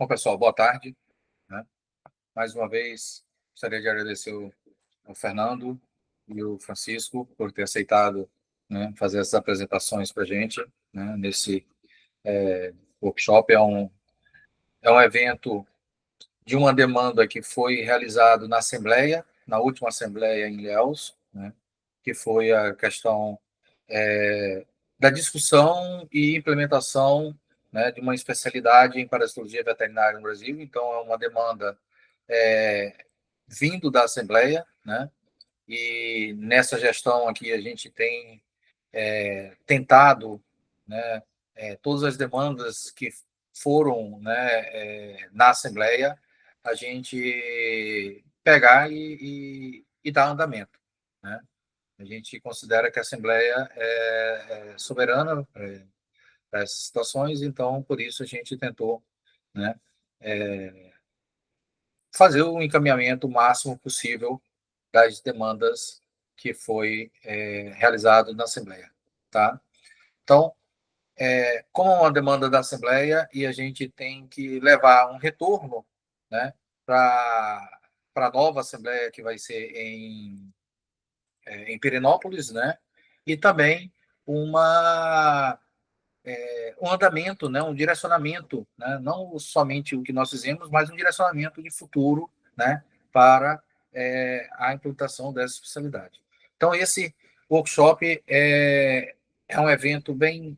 Bom, pessoal, boa tarde, né? Mais uma vez, gostaria de agradecer o Fernando e o Francisco por ter aceitado, né, fazer essas apresentações para a gente, né, nesse workshop. É um evento de uma demanda que foi realizado na Assembleia, na última Assembleia em Ilhéus, né, que foi a questão da discussão e implementação, né, de uma especialidade em parasitologia veterinária no Brasil. Então, é uma demanda vindo da Assembleia, né, e nessa gestão aqui a gente tem tentado, né, todas as demandas que foram, né, na Assembleia, a gente pegar e dar andamento, né? A gente considera que a Assembleia é soberana para essas situações, então, por isso, a gente tentou, né, fazer o encaminhamento máximo possível das demandas que foi realizado na Assembleia. Tá? Então, como é uma demanda da Assembleia, e a gente tem que levar um retorno, né, para a nova Assembleia, que vai ser em Pirenópolis, né, e também um andamento, né, um direcionamento, né, não somente o que nós fizemos, mas um direcionamento de futuro, né, para a implementação dessa especialidade. Então, esse workshop é um evento bem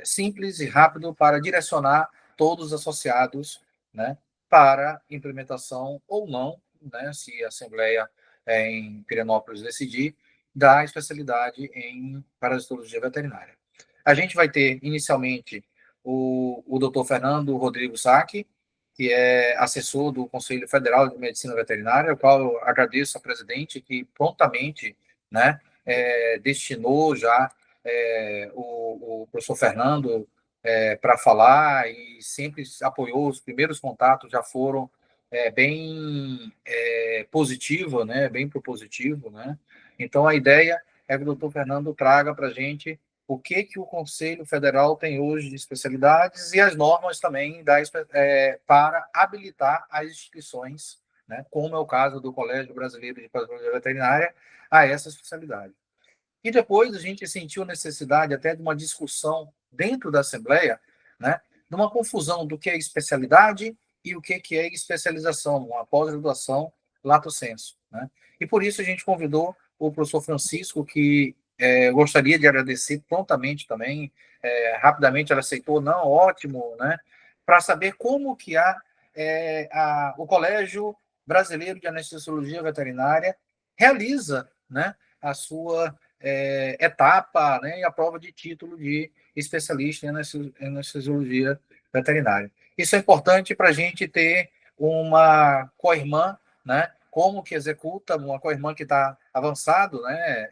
simples e rápido para direcionar todos os associados, né, para implementação ou não, né, se a Assembleia em Pirenópolis decidir, da especialidade em parasitologia veterinária. A gente vai ter, inicialmente, o doutor Fernando Rodrigo Sacchi, que é assessor do Conselho Federal de Medicina Veterinária, o qual eu agradeço ao presidente, que prontamente, né, destinou já o professor Fernando para falar, e sempre apoiou. Os primeiros contatos já foram bem positivos, né, bem propositivos, né? Então, a ideia é que o doutor Fernando traga para a gente o que o Conselho Federal tem hoje de especialidades e as normas também para habilitar as instituições, né, como é o caso do Colégio Brasileiro de Parasitologia Veterinária, a essa especialidade. E depois a gente sentiu necessidade até de uma discussão dentro da Assembleia, né, de uma confusão do que é especialidade e o que é especialização, uma pós-graduação lato sensu, né? E por isso a gente convidou o professor Francisco, que gostaria de agradecer prontamente também, rapidamente ele aceitou, não, ótimo, né, para saber como que o Colégio Brasileiro de Anestesiologia Veterinária realiza, né, a sua etapa, né, e a prova de título de especialista em anestesiologia veterinária. Isso é importante para a gente ter uma co-irmã, né, como que executa, uma co-irmã que está avançado, né,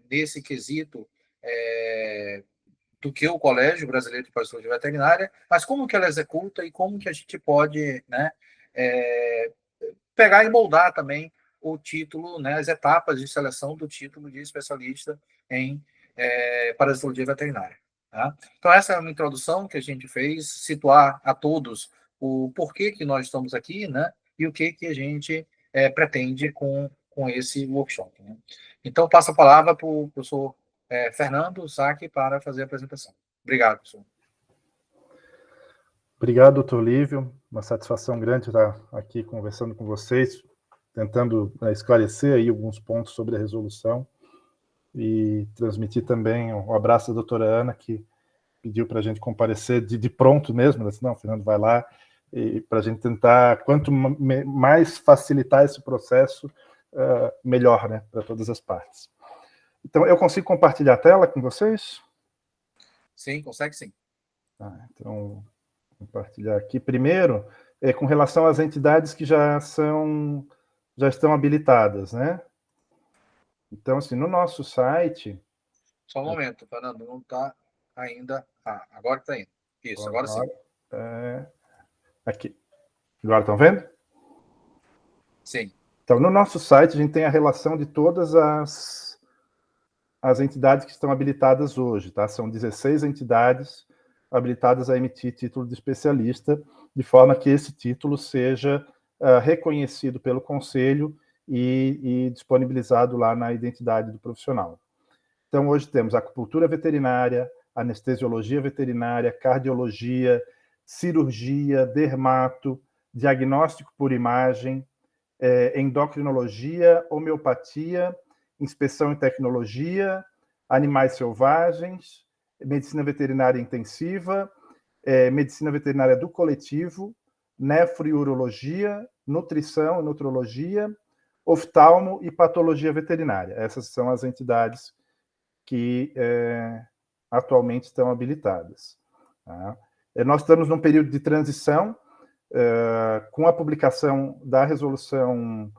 nesse quesito do que o Colégio Brasileiro de Parasitologia Veterinária, mas como que ela executa e como que a gente pode, né, pegar e moldar também o título, né, as etapas de seleção do título de especialista em parasitologia veterinária. Tá? Então, essa é uma introdução que a gente fez, situar a todos o porquê que nós estamos aqui, né, e o que a gente pretende com esse workshop. Né? Então, passo a palavra para o professor Fernando Sacchi para fazer a apresentação. Obrigado, professor. Obrigado, doutor Lívio. Uma satisfação grande estar aqui conversando com vocês, tentando esclarecer aí alguns pontos sobre a resolução e transmitir também um abraço da doutora Ana, que pediu para a gente comparecer de pronto mesmo. Ela disse, não, Fernando, vai lá, para a gente tentar, quanto mais facilitar esse processo, melhor, né, para todas as partes. Então, eu consigo compartilhar a tela com vocês? Sim, consegue sim. Então, compartilhar aqui. Primeiro, com relação às entidades que já estão habilitadas, né? Então, assim, no nosso site... Só um momento, Fernando, não está ainda... agora está indo. Isso, agora sim. Aqui. Agora estão vendo? Sim. Então, no nosso site, a gente tem a relação de todas as entidades que estão habilitadas hoje, tá? São 16 entidades habilitadas a emitir título de especialista, de forma que esse título seja reconhecido pelo Conselho e disponibilizado lá na identidade do profissional. Então, hoje temos acupuntura veterinária, anestesiologia veterinária, cardiologia, cirurgia, dermato, diagnóstico por imagem, endocrinologia, homeopatia, inspeção e tecnologia, animais selvagens, medicina veterinária intensiva, medicina veterinária do coletivo, nefro e urologia, nutrição e nutrologia, oftalmo e patologia veterinária. Essas são as entidades que atualmente estão habilitadas. Tá? Nós estamos num período de transição, com a publicação da resolução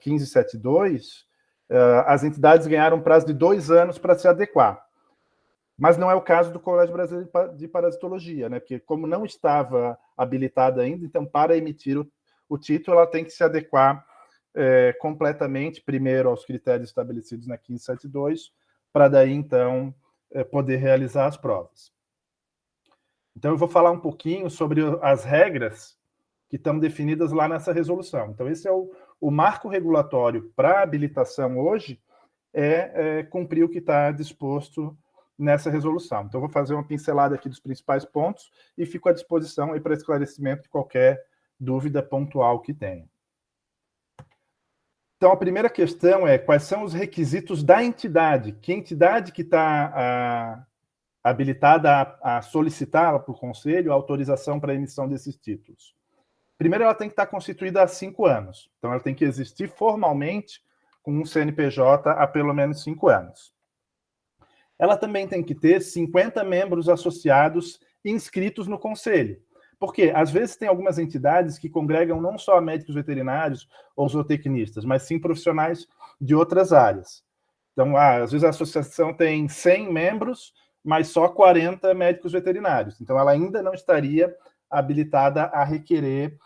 1572, as entidades ganharam um prazo de 2 anos para se adequar. Mas não é o caso do Colégio Brasileiro de Parasitologia, né? Porque como não estava habilitada ainda, então para emitir o título, ela tem que se adequar completamente, primeiro aos critérios estabelecidos na 1572, para daí, então, poder realizar as provas. Então, eu vou falar um pouquinho sobre as regras que estão definidas lá nessa resolução. Então, esse é o marco regulatório para habilitação hoje, cumprir o que está disposto nessa resolução. Então, eu vou fazer uma pincelada aqui dos principais pontos e fico à disposição aí para esclarecimento de qualquer dúvida pontual que tenha. Então, a primeira questão é quais são os requisitos da entidade? Que entidade que está habilitada a solicitar para o Conselho a autorização para a emissão desses títulos? Primeiro, ela tem que estar constituída há 5 anos. Então, ela tem que existir formalmente com um CNPJ há pelo menos 5 anos. Ela também tem que ter 50 membros associados inscritos no Conselho. Porque, às vezes, tem algumas entidades que congregam não só médicos veterinários ou zootecnistas, mas sim profissionais de outras áreas. Então, às vezes a associação tem 100 membros, mas só 40 médicos veterinários. Então, ela ainda não estaria habilitada a requerer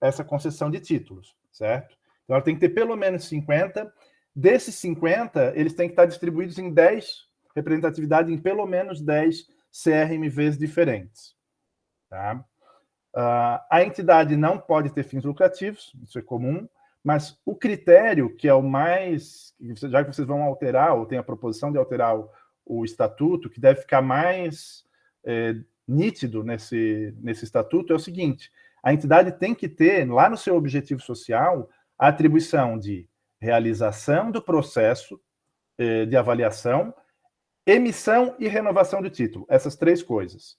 essa concessão de títulos, certo? Então, ela tem que ter pelo menos 50. Desses 50, eles têm que estar distribuídos em 10, representatividade em pelo menos 10 CRMVs diferentes. Tá? A entidade não pode ter fins lucrativos, isso é comum, mas o critério que é o mais, já que vocês vão alterar, ou tem a proposição de alterar o estatuto, que deve ficar mais nítido nesse estatuto, é o seguinte: a entidade tem que ter, lá no seu objetivo social, a atribuição de realização do processo de avaliação, emissão e renovação do título, essas 3 coisas.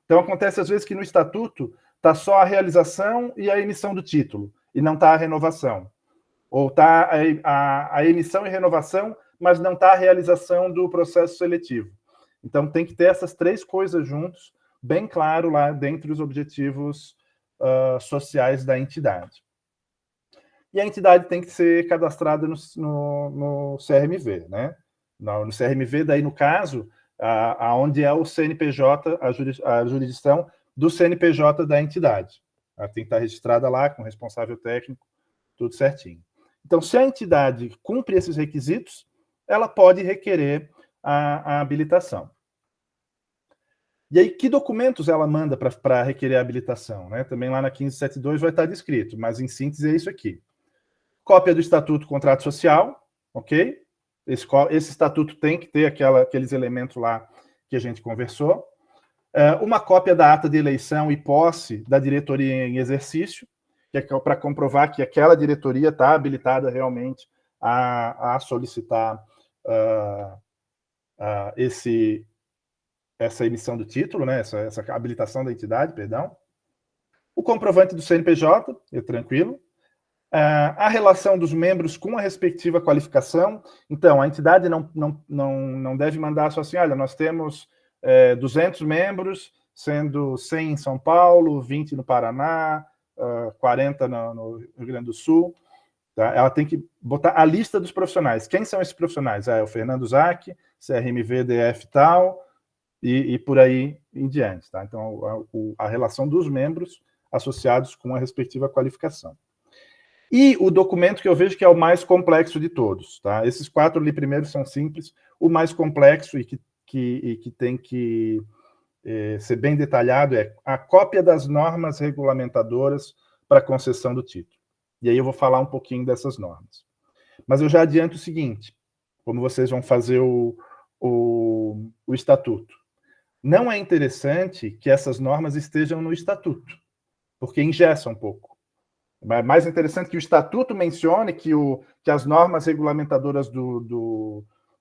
Então, acontece às vezes que no estatuto está só a realização e a emissão do título, e não está a renovação. Ou está a emissão e renovação, mas não está a realização do processo seletivo. Então, tem que ter essas 3 coisas juntos, bem claro lá dentro dos objetivos sociais da entidade. E a entidade tem que ser cadastrada no CRMV, né? No CRMV, daí, no caso, onde é o CNPJ, a jurisdição do CNPJ da entidade. Ela tem que estar registrada lá, com responsável técnico, tudo certinho. Então, se a entidade cumpre esses requisitos, ela pode requerer a habilitação. E aí, que documentos ela manda para requerer a habilitação? Né? Também lá na 1572 vai estar descrito, mas em síntese é isso aqui. Cópia do Estatuto do Contrato Social, ok? Esse estatuto tem que ter aqueles elementos lá que a gente conversou. Uma cópia da ata de eleição e posse da diretoria em exercício, que é para comprovar que aquela diretoria está habilitada realmente a solicitar essa emissão do título, né? essa habilitação da entidade, perdão. O comprovante do CNPJ, é tranquilo. A relação dos membros com a respectiva qualificação. Então, a entidade não deve mandar só assim, olha, nós temos 200 membros, sendo 100 em São Paulo, 20 no Paraná, 40 no Rio Grande do Sul. Tá? Ela tem que botar a lista dos profissionais. Quem são esses profissionais? É o Fernando Zac, CRMV, DF tal, e por aí em diante. Tá? Então, a relação dos membros associados com a respectiva qualificação. E o documento que eu vejo que é o mais complexo de todos. Tá? Esses 4 ali primeiros são simples. O mais complexo e que tem que ser bem detalhado, é a cópia das normas regulamentadoras para concessão do título. E aí eu vou falar um pouquinho dessas normas. Mas eu já adianto o seguinte, como vocês vão fazer o estatuto. Não é interessante que essas normas estejam no estatuto, porque engessa um pouco. É mais interessante que o estatuto mencione que as normas regulamentadoras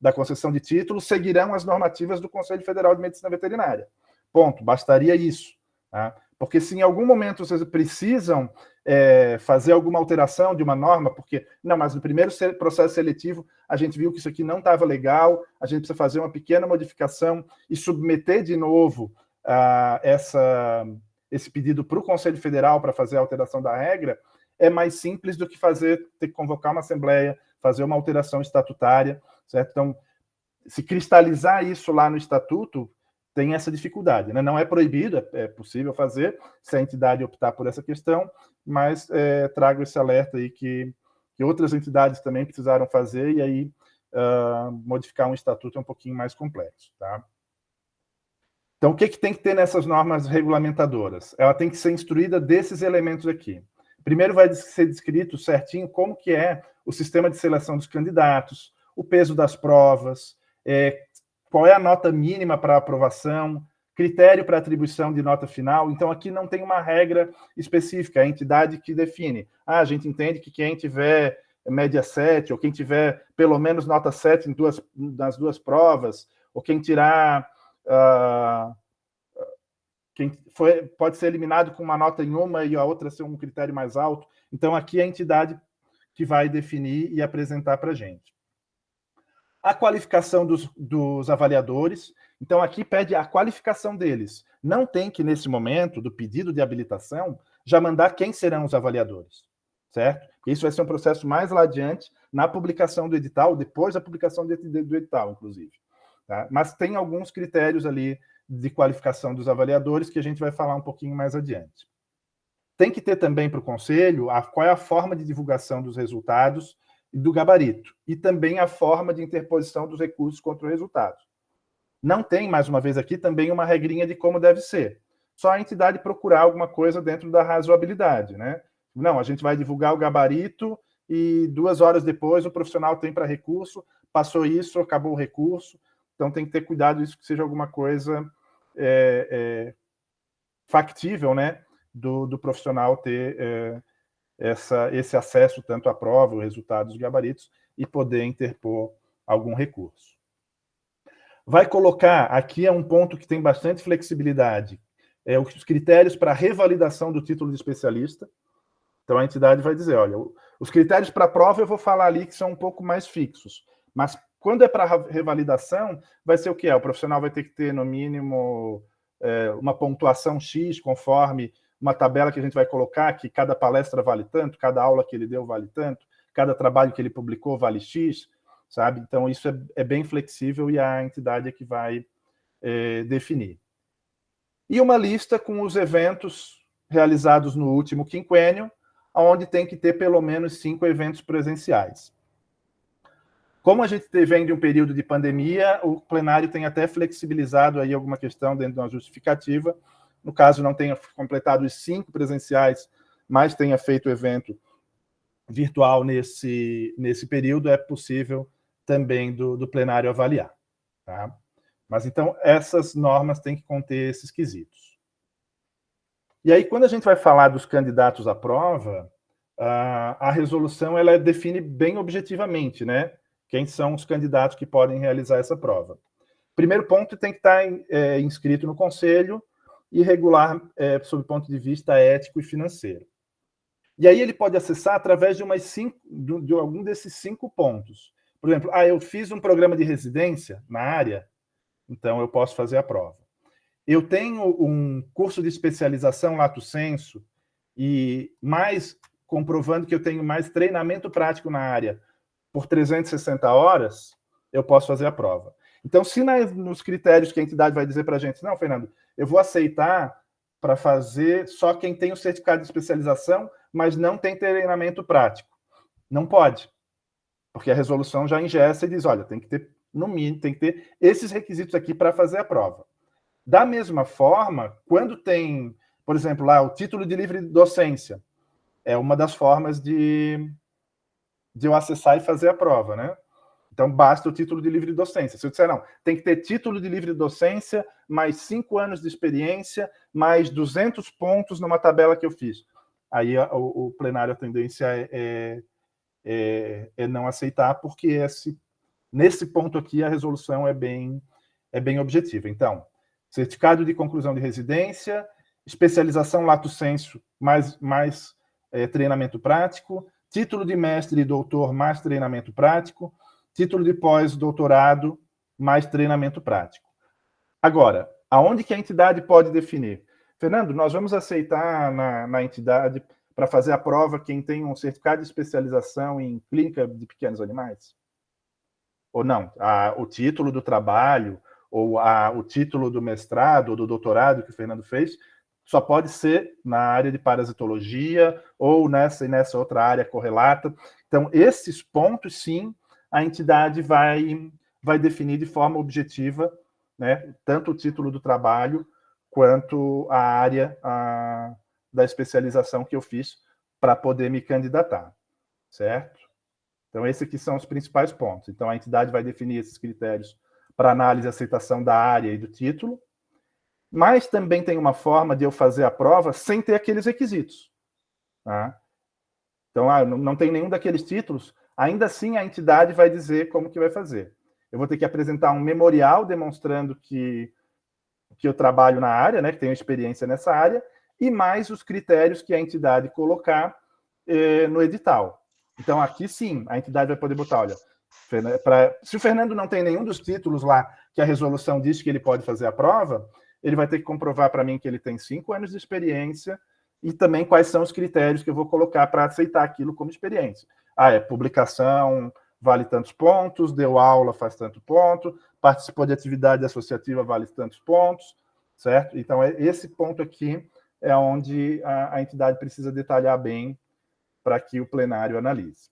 da concessão de títulos seguirão as normativas do Conselho Federal de Medicina Veterinária. Ponto, bastaria isso. Tá? Porque se em algum momento vocês precisam fazer alguma alteração de uma norma, porque, não, mas no primeiro processo seletivo a gente viu que isso aqui não estava legal, a gente precisa fazer uma pequena modificação e submeter de novo esse pedido para o Conselho Federal para fazer a alteração da regra, é mais simples do que ter que convocar uma assembleia, fazer uma alteração estatutária, certo? Então, se cristalizar isso lá no estatuto, tem essa dificuldade, né? Não é proibido, é possível fazer, se a entidade optar por essa questão, mas trago esse alerta aí que outras entidades também precisaram fazer, e aí modificar um estatuto é um pouquinho mais complexo, tá? Então, o que tem que ter nessas normas regulamentadoras? Ela tem que ser instruída desses elementos aqui. Primeiro vai ser descrito certinho como que é o sistema de seleção dos candidatos, o peso das provas, qual é a nota mínima para aprovação, critério para atribuição de nota final. Então, aqui não tem uma regra específica, é a entidade que define. A gente entende que quem tiver média 7, ou quem tiver pelo menos nota 7 nas duas provas, ou quem tirar... pode ser eliminado com uma nota em uma e a outra ser um critério mais alto. Então, aqui é a entidade que vai definir e apresentar para a gente. A qualificação dos avaliadores. Então, aqui pede a qualificação deles. Não tem que, nesse momento do pedido de habilitação, já mandar quem serão os avaliadores, certo? Isso vai ser um processo mais lá adiante, na publicação do edital, depois da publicação do edital, inclusive. Tá? Mas tem alguns critérios ali de qualificação dos avaliadores que a gente vai falar um pouquinho mais adiante. Tem que ter também para o Conselho qual é a forma de divulgação dos resultados e do gabarito, e também a forma de interposição dos recursos contra o resultado. Não tem, mais uma vez aqui, também uma regrinha de como deve ser. Só a entidade procurar alguma coisa dentro da razoabilidade, né? Não, a gente vai divulgar o gabarito e 2 horas depois o profissional tem para recurso, passou isso, acabou o recurso. Então tem que ter cuidado isso que seja alguma coisa factível, né? Do profissional ter esse acesso tanto à prova, o resultado dos gabaritos, e poder interpor algum recurso. Vai colocar, aqui é um ponto que tem bastante flexibilidade, os critérios para revalidação do título de especialista. Então, a entidade vai dizer, olha, os critérios para a prova eu vou falar ali que são um pouco mais fixos, mas quando é para revalidação, vai ser o que é? O profissional vai ter que ter, no mínimo, uma pontuação X, conforme uma tabela que a gente vai colocar, que cada palestra vale tanto, cada aula que ele deu vale tanto, cada trabalho que ele publicou vale X, sabe? Então, isso é bem flexível e a entidade é que vai definir. E uma lista com os eventos realizados no último quinquênio, onde tem que ter pelo menos 5 eventos presenciais. Como a gente vem de um período de pandemia, o plenário tem até flexibilizado aí alguma questão dentro de uma justificativa. No caso, não tenha completado os 5 presenciais, mas tenha feito o evento virtual nesse período, é possível também do plenário avaliar. Tá? Mas, então, essas normas têm que conter esses quesitos. E aí, quando a gente vai falar dos candidatos à prova, a resolução ela define bem objetivamente, né? Quem são os candidatos que podem realizar essa prova. Primeiro ponto, tem que estar inscrito no Conselho e regular sob o ponto de vista ético e financeiro. E aí ele pode acessar através de algum desses 5 pontos. Por exemplo, eu fiz um programa de residência na área, então eu posso fazer a prova. Eu tenho um curso de especialização lato sensu e mais comprovando que eu tenho mais treinamento prático na área por 360 horas, eu posso fazer a prova. Então, se nos critérios que a entidade vai dizer para a gente, não, Fernando, eu vou aceitar para fazer só quem tem o certificado de especialização, mas não tem treinamento prático. Não pode, porque a resolução já engessa e diz, olha, tem que ter, no mínimo, tem que ter esses requisitos aqui para fazer a prova. Da mesma forma, quando tem, por exemplo, lá o título de livre docência, é uma das formas de eu acessar e fazer a prova, né? Então, basta o título de livre docência. Se eu disser, não, tem que ter título de livre docência, mais 5 anos de experiência, mais 200 pontos numa tabela que eu fiz. Aí o plenário, a tendência é não aceitar, porque nesse ponto aqui a resolução é bem objetiva. Então, certificado de conclusão de residência, especialização lato sensu, mais treinamento prático, título de mestre e doutor, mais treinamento prático, título de pós-doutorado, mais treinamento prático. Agora, aonde que a entidade pode definir? Fernando, nós vamos aceitar na entidade para fazer a prova quem tem um certificado de especialização em clínica de pequenos animais? Ou não? O título do trabalho, ou o título do mestrado ou do doutorado que o Fernando fez, só pode ser na área de parasitologia ou nessa outra área correlata. Então, esses pontos, sim, a entidade vai definir de forma objetiva, né, tanto o título do trabalho quanto a área da especialização que eu fiz para poder me candidatar, certo? Então, esses aqui são os principais pontos. Então, a entidade vai definir esses critérios para análise e aceitação da área e do título, mas também tem uma forma de eu fazer a prova sem ter aqueles requisitos. Tá? Então, não tem nenhum daqueles títulos, ainda assim a entidade vai dizer como que vai fazer. Eu vou ter que apresentar um memorial demonstrando que eu trabalho na área, né, que tenho experiência nessa área, e mais os critérios que a entidade colocar no edital. Então, aqui sim, a entidade vai poder botar, olha, se o Fernando não tem nenhum dos títulos lá que a resolução diz que ele pode fazer a prova, ele vai ter que comprovar para mim que ele tem 5 anos de experiência e também quais são os critérios que eu vou colocar para aceitar aquilo como experiência. Publicação vale tantos pontos, deu aula faz tanto ponto, participou de atividade associativa vale tantos pontos, certo? Então, esse ponto aqui é onde a entidade precisa detalhar bem para que o plenário analise.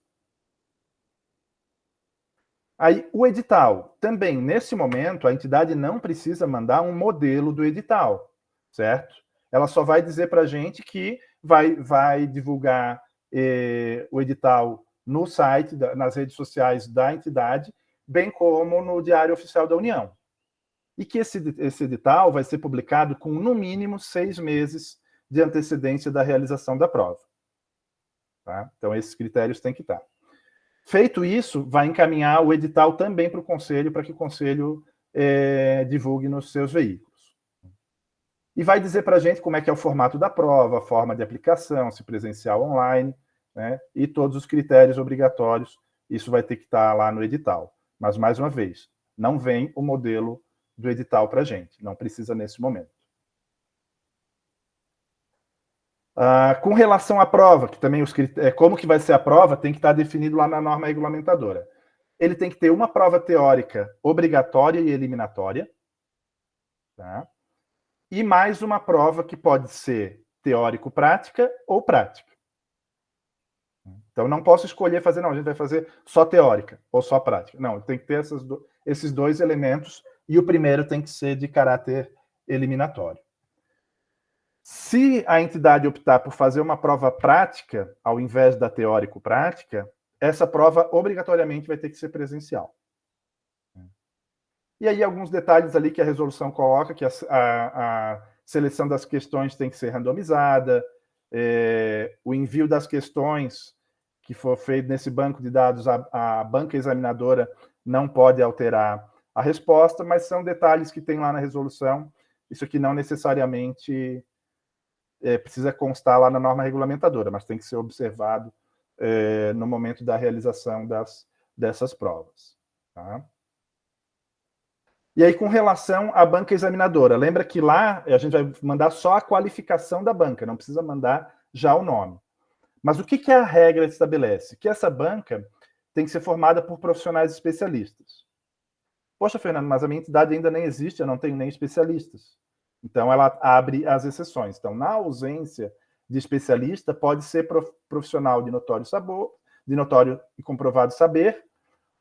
Aí, o edital. Também, nesse momento, a entidade não precisa mandar um modelo do edital, certo? Ela só vai dizer para a gente que vai divulgar o edital no site, nas redes sociais da entidade, bem como no Diário Oficial da União. E que esse edital vai ser publicado com, no mínimo, 6 meses de antecedência da realização da prova. Tá? Então, esses critérios têm que estar. Feito isso, vai encaminhar o edital também para o Conselho, para que o Conselho divulgue nos seus veículos. E vai dizer para a gente como é que é o formato da prova, a forma de aplicação, se presencial ou online, né, e todos os critérios obrigatórios, isso vai ter que estar lá no edital. Mas, mais uma vez, não vem o modelo do edital para a gente, não precisa nesse momento. Com relação à prova, que também como que vai ser a prova, tem que estar definido lá na norma regulamentadora. Ele tem que ter uma prova teórica obrigatória e eliminatória, tá? E mais uma prova que pode ser teórico-prática ou prática. Então, não posso escolher fazer, não, a gente vai fazer só teórica ou só prática. Não, tem que ter esses 2 elementos, e o primeiro tem que ser de caráter eliminatório. Se a entidade optar por fazer uma prova prática, ao invés da teórico-prática, essa prova obrigatoriamente vai ter que ser presencial. E aí alguns detalhes ali que a resolução coloca, que a seleção das questões tem que ser randomizada, o envio das questões que for feito nesse banco de dados, a banca examinadora não pode alterar a resposta, mas são detalhes que tem lá na resolução. Isso aqui não necessariamente precisa constar lá na norma regulamentadora, mas tem que ser observado no momento da realização dessas provas. Tá? E aí, com relação à banca examinadora, lembra que lá a gente vai mandar só a qualificação da banca, não precisa mandar já o nome. Mas o que a regra estabelece? Que essa banca tem que ser formada por profissionais especialistas. Poxa, Fernando, mas a minha entidade ainda nem existe, eu não tenho nem especialistas. Então, ela abre as exceções. Então, na ausência de especialista, pode ser profissional de notório e comprovado saber,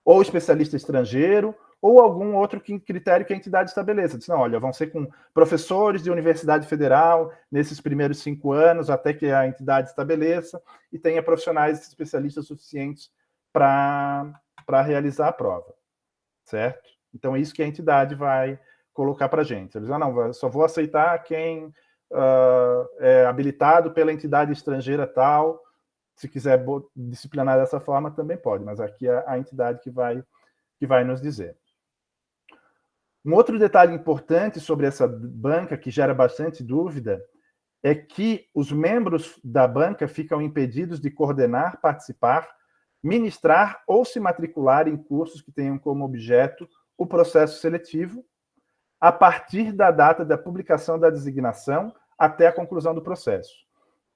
ou especialista estrangeiro, ou algum outro critério que a entidade estabeleça. Diz, não, olha, vão ser com professores de universidade federal nesses primeiros 5 anos, até que a entidade estabeleça, e tenha profissionais especialistas suficientes para realizar a prova, certo? Então, é isso que a entidade vai colocar para a gente. Eles dizem, não, eu só vou aceitar quem é habilitado pela entidade estrangeira tal. Se quiser disciplinar dessa forma, também pode, mas aqui é a entidade que vai nos dizer. Um outro detalhe importante sobre essa banca, que gera bastante dúvida, é que os membros da banca ficam impedidos de coordenar, participar, ministrar ou se matricular em cursos que tenham como objeto o processo seletivo, a partir da data da publicação da designação até a conclusão do processo.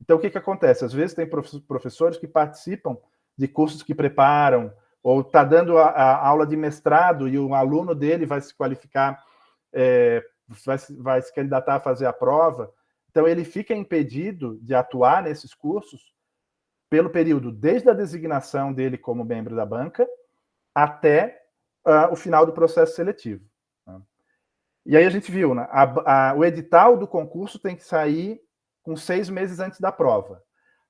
Então, o que acontece? Às vezes tem professores que participam de cursos que preparam, ou está dando a aula de mestrado e o aluno dele vai se qualificar, vai se candidatar a fazer a prova. Então, ele fica impedido de atuar nesses cursos pelo período desde a designação dele como membro da banca até o final do processo seletivo. E aí a gente viu, né? O edital do concurso tem que sair com 6 meses antes da prova,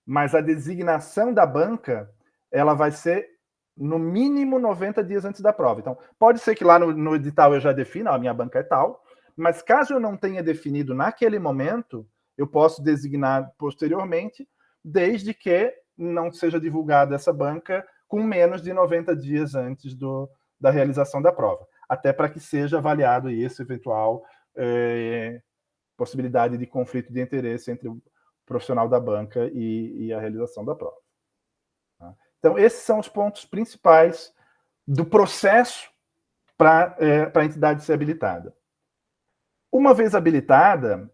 mas a designação da banca ela vai ser no mínimo 90 dias antes da prova. Então, pode ser que lá no edital eu já defina, a minha banca é tal, mas caso eu não tenha definido naquele momento, eu posso designar posteriormente, desde que não seja divulgada essa banca com menos de 90 dias antes da realização da prova, até para que seja avaliado esse eventual possibilidade de conflito de interesse entre o profissional da banca e a realização da prova. Então, esses são os pontos principais do processo para a entidade ser habilitada. Uma vez habilitada,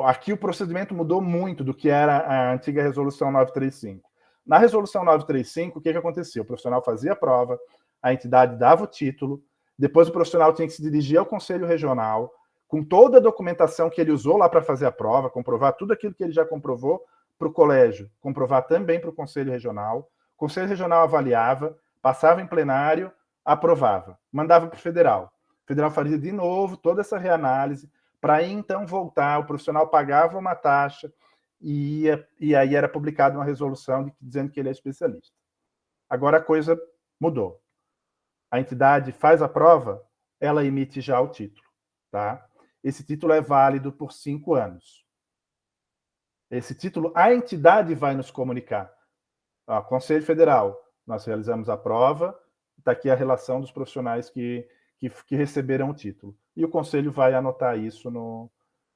aqui o procedimento mudou muito do que era a antiga Resolução 935. Na Resolução 935, o que aconteceu? O profissional fazia a prova, a entidade dava o título, depois o profissional tinha que se dirigir ao Conselho Regional, com toda a documentação que ele usou lá para fazer a prova, comprovar tudo aquilo que ele já comprovou para o colégio, comprovar também para o Conselho Regional. O Conselho Regional avaliava, passava em plenário, aprovava, mandava para o Federal. O Federal fazia de novo toda essa reanálise, para aí então voltar, o profissional pagava uma taxa e aí era publicada uma resolução dizendo que ele é especialista. Agora a coisa mudou. A entidade faz a prova, ela emite já o título. Tá? Esse título é válido por 5 anos. Esse título, a entidade vai nos comunicar. Conselho Federal, nós realizamos a prova, está aqui a relação dos profissionais que receberam o título. E o Conselho vai anotar isso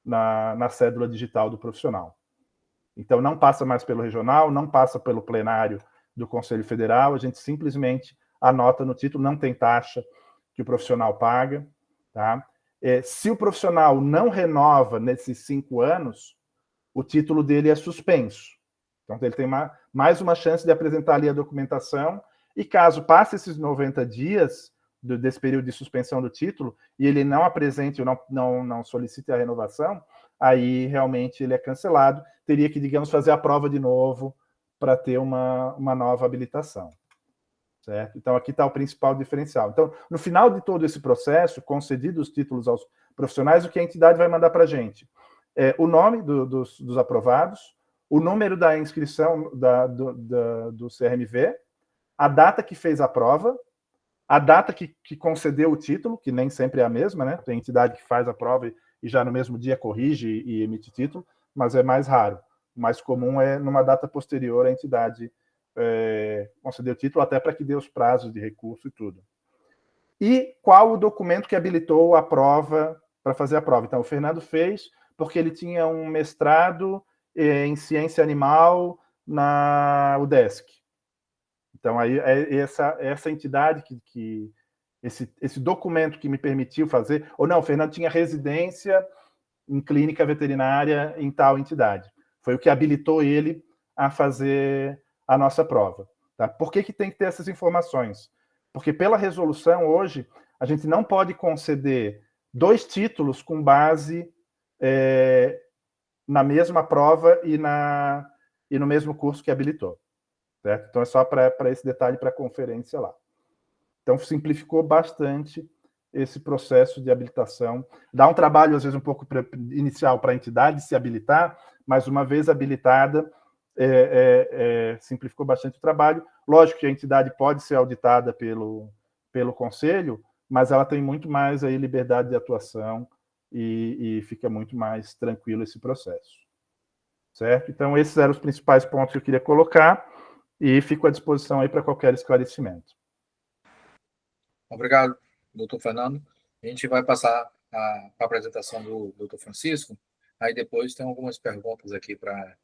na cédula digital do profissional. Então, não passa mais pelo regional, não passa pelo plenário do Conselho Federal, a gente simplesmente anota no título, não tem taxa que o profissional paga. Tá? Se o profissional não renova nesses 5 anos, o título dele é suspenso. Então, ele tem mais uma chance de apresentar ali a documentação, e caso passe esses 90 dias desse período de suspensão do título, e ele não apresente ou não solicite a renovação, aí realmente ele é cancelado, teria que, digamos, fazer a prova de novo para ter uma nova habilitação. Certo? Então, aqui está o principal diferencial. Então, no final de todo esse processo, concedidos os títulos aos profissionais, o que a entidade vai mandar para a gente? O nome dos aprovados, o número da inscrição do CRMV, a data que fez a prova, a data que concedeu o título, que nem sempre é a mesma, né? Tem entidade que faz a prova e já no mesmo dia corrige e emite título, mas é mais raro. O mais comum é numa data posterior a entidade conceder o título, até para que dê os prazos de recurso e tudo. E qual o documento que habilitou a prova, para fazer a prova? Então, o Fernando fez porque ele tinha um mestrado em ciência animal na UDESC. Então, aí é essa entidade esse documento que me permitiu fazer, ou não, o Fernando tinha residência em clínica veterinária em tal entidade. Foi o que habilitou ele a fazer a nossa prova. Tá? Por que tem que ter essas informações? Porque pela resolução hoje, a gente não pode conceder 2 títulos com base na mesma prova e no mesmo curso que habilitou. Certo? Então, é só para esse detalhe para a conferência lá. Então, simplificou bastante esse processo de habilitação. Dá um trabalho, às vezes, um pouco inicial para a entidade se habilitar, mas uma vez habilitada, simplificou bastante o trabalho. Lógico que a entidade pode ser auditada pelo Conselho, mas ela tem muito mais aí liberdade de atuação e fica muito mais tranquilo esse processo. Certo? Então, esses eram os principais pontos que eu queria colocar e fico à disposição aí para qualquer esclarecimento. Obrigado, doutor Fernando. A gente vai passar para a apresentação do doutor Francisco, aí depois tem algumas perguntas aqui para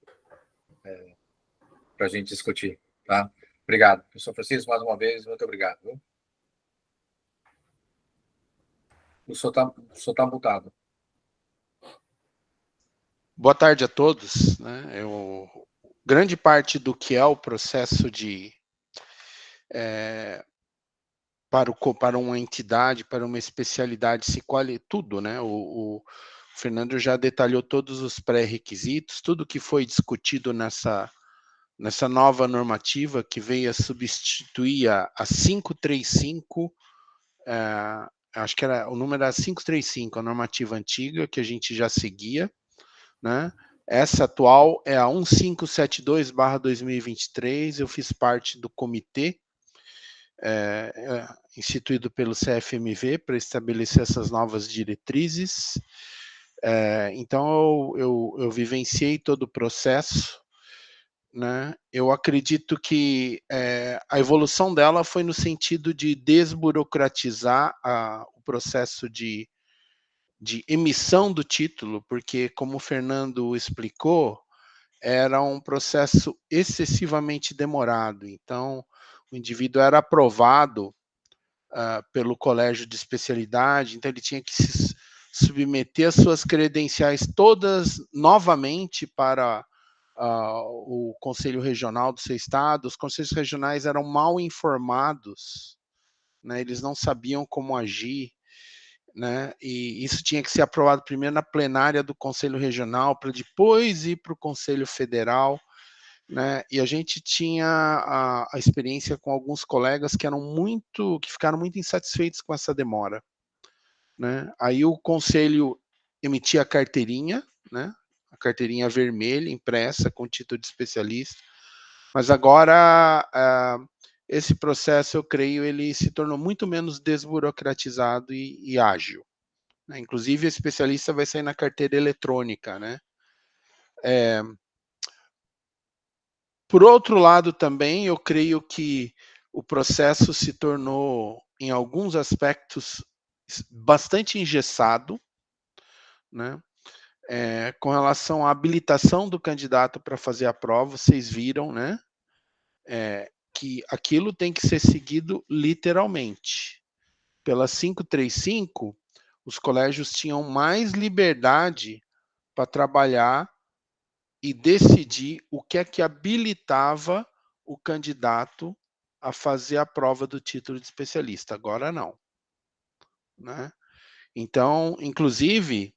a gente discutir. Tá? Obrigado. Professor Francisco, mais uma vez, muito obrigado. Viu? O senhor está mutado. Boa tarde a todos. Né? Grande parte do que é o processo de para uma entidade, para uma especialidade, se colhe tudo, né? O Fernando já detalhou todos os pré-requisitos, tudo que foi discutido nessa nova normativa que veio a substituir a 535, acho que o número era 535, a normativa antiga, que a gente já seguia, né? Essa atual é a 1572/2023, eu fiz parte do comitê instituído pelo CFMV para estabelecer essas novas diretrizes. Então, eu vivenciei todo o processo, né? Eu acredito que a evolução dela foi no sentido de desburocratizar o processo de emissão do título, porque, como o Fernando explicou, era um processo excessivamente demorado. Então, o indivíduo era aprovado pelo colégio de especialidade, então ele tinha que se submeter as suas credenciais todas novamente para o Conselho Regional do seu estado. Os conselhos regionais eram mal informados, né? Eles não sabiam como agir, né? E isso tinha que ser aprovado primeiro na plenária do Conselho Regional, para depois ir para o Conselho Federal. Né? E a gente tinha a experiência com alguns colegas que ficaram muito insatisfeitos com essa demora. Né? Aí o conselho emitia a carteirinha, né? A carteirinha vermelha, impressa, com título de especialista, mas agora esse processo, eu creio, ele se tornou muito menos desburocratizado e ágil. Né? Inclusive, o especialista vai sair na carteira eletrônica, né? Por outro lado, também, eu creio que o processo se tornou, em alguns aspectos, bastante engessado, né? Com relação à habilitação do candidato para fazer a prova, vocês viram, né? Que aquilo tem que ser seguido literalmente. Pela 535, os colégios tinham mais liberdade para trabalhar e decidir o que é que habilitava o candidato a fazer a prova do título de especialista. Agora não. Né? Então, inclusive,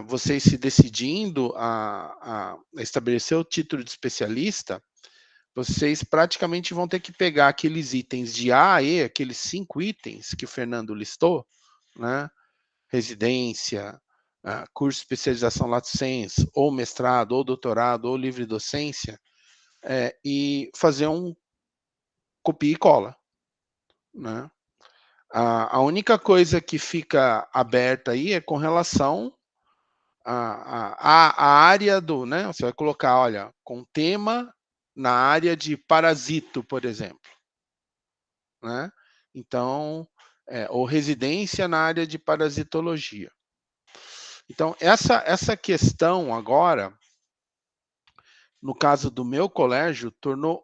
vocês se decidindo a estabelecer o título de especialista, vocês praticamente vão ter que pegar aqueles itens de A a E, aqueles 5 itens que o Fernando listou, né? Residência, curso de especialização lato sensu, ou mestrado, ou doutorado, ou livre docência, e fazer um copia e cola. Né? A única coisa que fica aberta aí é com relação à área do, né? Você vai colocar, olha, com tema na área de parasito, por exemplo. Né? Então, ou residência na área de parasitologia. Então, essa questão agora, no caso do meu colégio, tornou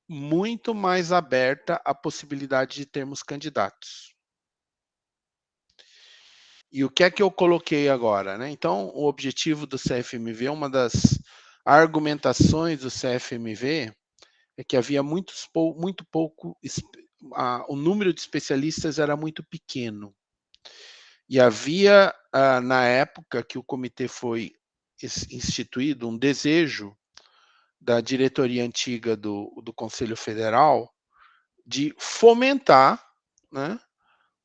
muito mais aberta a possibilidade de termos candidatos. E o que é que eu coloquei agora? Né? Então, o objetivo do CFMV, uma das argumentações do CFMV, é que havia muito pouco, o número de especialistas era muito pequeno. E havia, na época que o comitê foi instituído, um desejo da diretoria antiga do Conselho Federal de fomentar, né,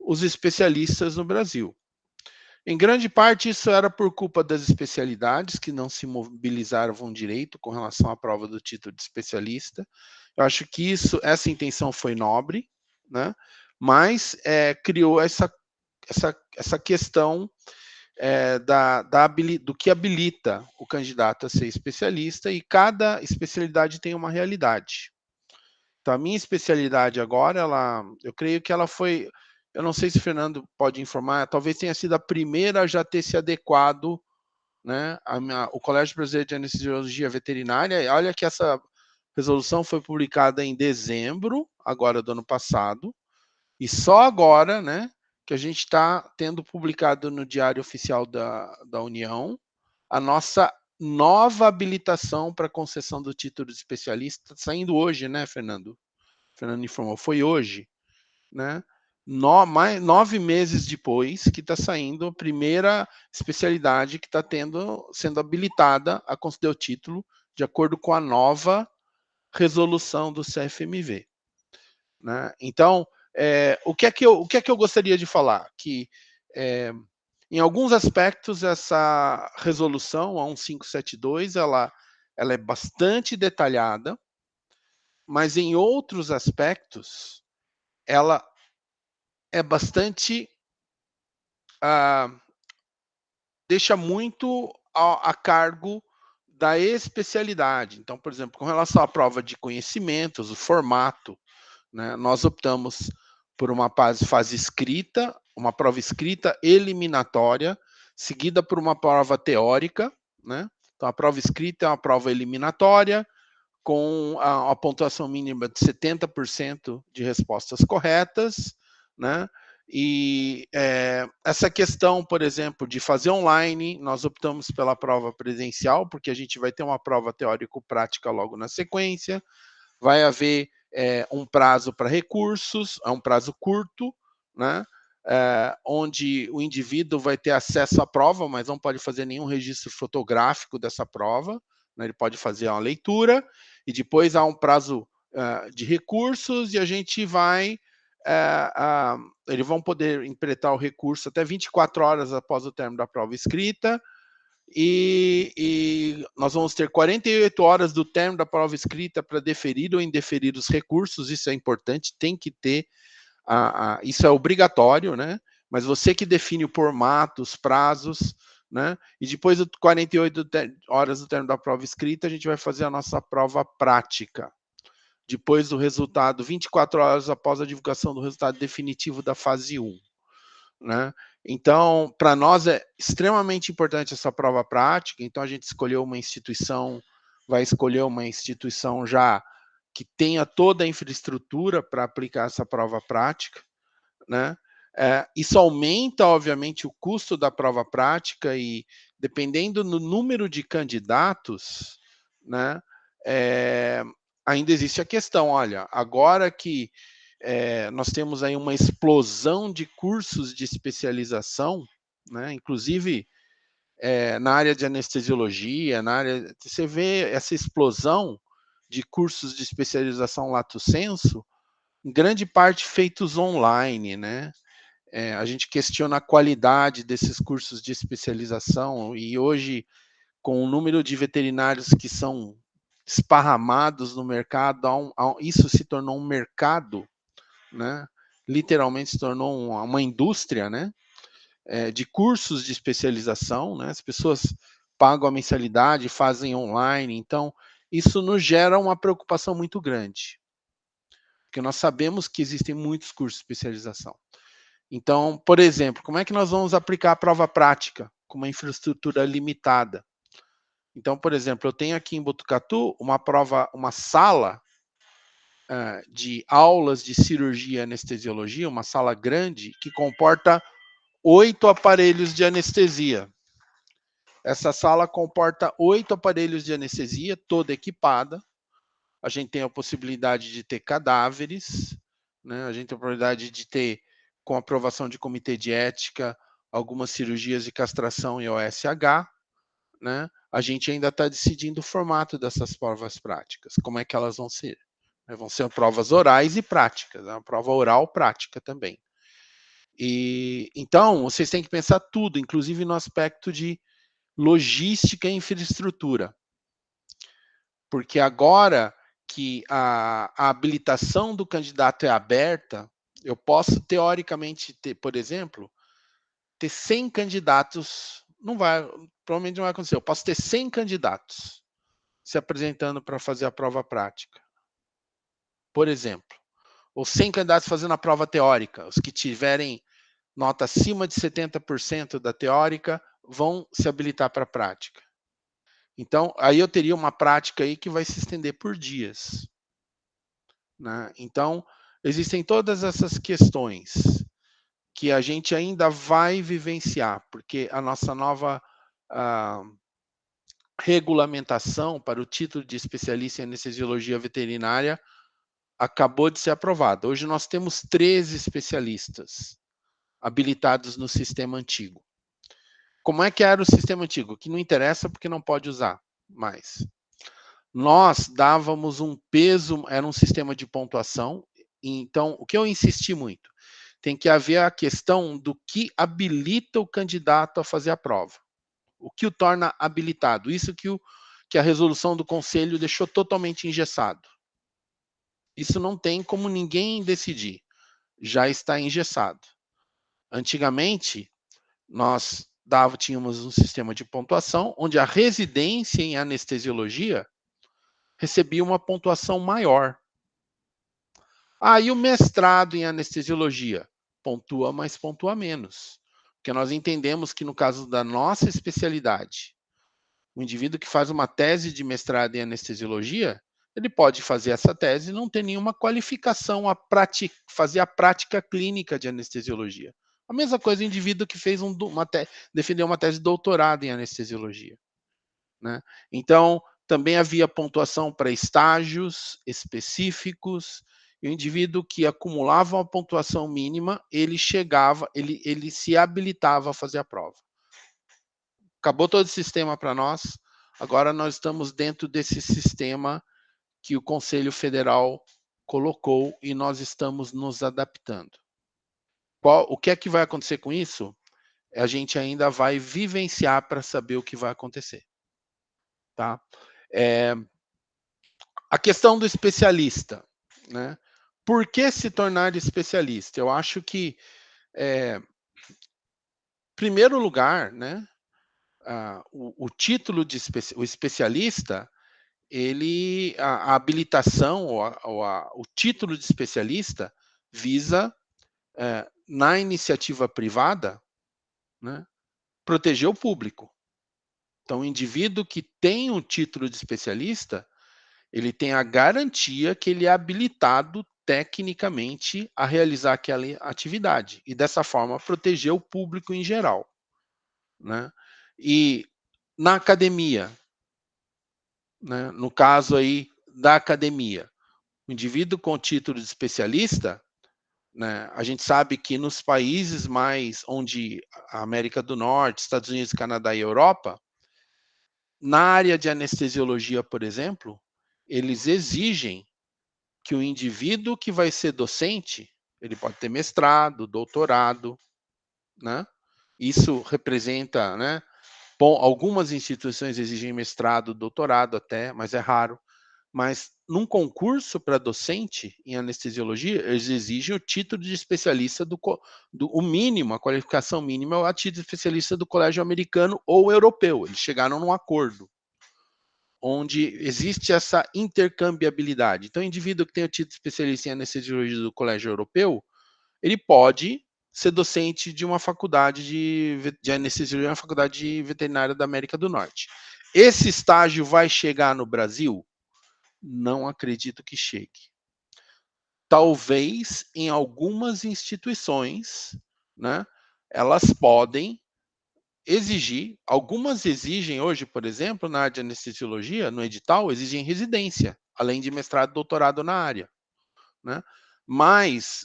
os especialistas no Brasil. Em grande parte, isso era por culpa das especialidades, que não se mobilizaram direito com relação à prova do título de especialista. Eu acho que essa intenção foi nobre, né? Mas criou essa questão do que habilita o candidato a ser especialista, e cada especialidade tem uma realidade. Então, a minha especialidade agora, eu creio que ela foi, eu não sei se o Fernando pode informar, talvez tenha sido a primeira a já ter se adequado, né, o Colégio Brasileiro de Anestesiologia Veterinária. Olha que essa resolução foi publicada em dezembro, agora do ano passado, e só agora, né, que a gente está tendo publicado no Diário Oficial da União a nossa nova habilitação para concessão do título de especialista, saindo hoje, né, Fernando? O Fernando informou, foi hoje, né? 9 meses depois que está saindo a primeira especialidade que está sendo habilitada a conceder o título, de acordo com a nova resolução do CFMV. Né? Então, o que é que eu gostaria de falar? Que, em alguns aspectos, essa resolução, a 1572, ela é bastante detalhada, mas em outros aspectos, ela é bastante... deixa muito a cargo da especialidade. Então, por exemplo, com relação à prova de conhecimentos, o formato, né, nós optamos por uma fase escrita, uma prova escrita eliminatória, seguida por uma prova teórica, né? Então, a prova escrita é uma prova eliminatória, com a pontuação mínima de 70% de respostas corretas, né? E essa questão, por exemplo, de fazer online, nós optamos pela prova presencial, porque a gente vai ter uma prova teórico-prática logo na sequência, vai haver um prazo para recursos, é um prazo curto, né? Onde o indivíduo vai ter acesso à prova, mas não pode fazer nenhum registro fotográfico dessa prova, né? Ele pode fazer uma leitura, e depois há um prazo de recursos, e a gente vai... eles vão poder interpretar o recurso até 24 horas após o término da prova escrita, e nós vamos ter 48 horas do término da prova escrita para deferir ou indeferir os recursos. Isso é importante, tem que ter, isso é obrigatório, né? Mas você que define o formato, os prazos, né? E depois de 48 horas do término da prova escrita, a gente vai fazer a nossa prova prática. Depois do resultado, 24 horas após a divulgação do resultado definitivo da fase 1. Né? Então, para nós é extremamente importante essa prova prática, então a gente escolheu uma instituição, vai escolher uma instituição já que tenha toda a infraestrutura para aplicar essa prova prática, né? Isso aumenta, obviamente, o custo da prova prática, e dependendo do número de candidatos, né, ainda existe a questão, olha, agora que nós temos aí uma explosão de cursos de especialização, né? Inclusive na área de anestesiologia, você vê essa explosão de cursos de especialização lato sensu, em grande parte feitos online, né? A gente questiona a qualidade desses cursos de especialização, e hoje, com o número de veterinários que são esparramados no mercado, isso se tornou um mercado, né? Literalmente se tornou uma indústria, né? De cursos de especialização, né? As pessoas pagam a mensalidade, fazem online, então isso nos gera uma preocupação muito grande, porque nós sabemos que existem muitos cursos de especialização. Então, por exemplo, como é que nós vamos aplicar a prova prática com uma infraestrutura limitada? Então, por exemplo, eu tenho aqui em Botucatu uma sala de aulas de cirurgia e anestesiologia, uma sala grande que comporta 8 aparelhos de anestesia. Essa sala comporta 8 aparelhos de anestesia, toda equipada. A gente tem a possibilidade de ter cadáveres, né? A gente tem a possibilidade de ter, com aprovação de comitê de ética, algumas cirurgias de castração e OSH, né? A gente ainda está decidindo o formato dessas provas práticas, como é que elas vão ser. Vão ser provas orais e práticas, uma prova oral prática também. E então vocês têm que pensar tudo, inclusive no aspecto de logística e infraestrutura. Porque agora que a habilitação do candidato é aberta, eu posso, teoricamente, ter, por exemplo, ter 100 candidatos, provavelmente não vai acontecer, eu posso ter 100 candidatos se apresentando para fazer a prova prática, por exemplo, ou 100 candidatos fazendo a prova teórica, os que tiverem nota acima de 70% da teórica vão se habilitar para a prática. Então, aí eu teria uma prática aí que vai se estender por dias, né? Então, existem todas essas questões que a gente ainda vai vivenciar, porque a nossa nova regulamentação para o título de especialista em anestesiologia veterinária acabou de ser aprovada. Hoje nós temos 13 especialistas habilitados no sistema antigo. Como é que era o sistema antigo? Que não interessa porque não pode usar mais. Nós dávamos um peso, era um sistema de pontuação, então o que eu insisti muito? Tem que haver a questão do que habilita o candidato a fazer a prova. O que o torna habilitado. Isso que a resolução do conselho deixou totalmente engessado. Isso não tem como ninguém decidir. Já está engessado. Antigamente, nós tínhamos um sistema de pontuação onde a residência em anestesiologia recebia uma pontuação maior. E o mestrado em anestesiologia pontua, mas pontua menos. Porque nós entendemos que no caso da nossa especialidade, o indivíduo que faz uma tese de mestrado em anestesiologia, ele pode fazer essa tese e não ter nenhuma qualificação a fazer a prática clínica de anestesiologia. A mesma coisa o indivíduo que fez defendeu uma tese de doutorado em anestesiologia, né? Então, também havia pontuação para estágios específicos, e o indivíduo que acumulava uma pontuação mínima, ele se habilitava a fazer a prova. Acabou todo o sistema para nós, agora nós estamos dentro desse sistema que o Conselho Federal colocou e nós estamos nos adaptando. O que é que vai acontecer com isso? A gente ainda vai vivenciar para saber o que vai acontecer. Tá? A questão do especialista, né? Por que se tornar especialista? Eu acho que, em primeiro lugar, né, o título de o especialista, a habilitação o título de especialista visa, na iniciativa privada, né, proteger o público. Então, o indivíduo que tem um título de especialista, ele tem a garantia que ele é habilitado tecnicamente a realizar aquela atividade e, dessa forma, proteger o público em geral, né? E na academia, né, no caso aí da academia, o indivíduo com título de especialista, né, a gente sabe que nos países mais onde a América do Norte, Estados Unidos, Canadá e Europa, na área de anestesiologia, por exemplo, eles exigem que o indivíduo que vai ser docente, ele pode ter mestrado, doutorado, né? Isso representa, né? Bom, algumas instituições exigem mestrado, doutorado até, mas é raro. Mas num concurso para docente em anestesiologia, eles exigem o título de especialista o mínimo, a qualificação mínima é o título de especialista do colégio americano ou europeu. Eles chegaram num acordo onde existe essa intercambiabilidade. Então, o indivíduo que tem o título de especialista em anestesiologia do colégio europeu, ele pode ser docente de uma faculdade de anestesiologia, uma faculdade veterinária da América do Norte. Esse estágio vai chegar no Brasil? Não acredito que chegue. Talvez em algumas instituições, né, elas podem exigir, algumas exigem hoje, por exemplo, na área de anestesiologia, no edital, exigem residência, além de mestrado e doutorado na área, né? Mas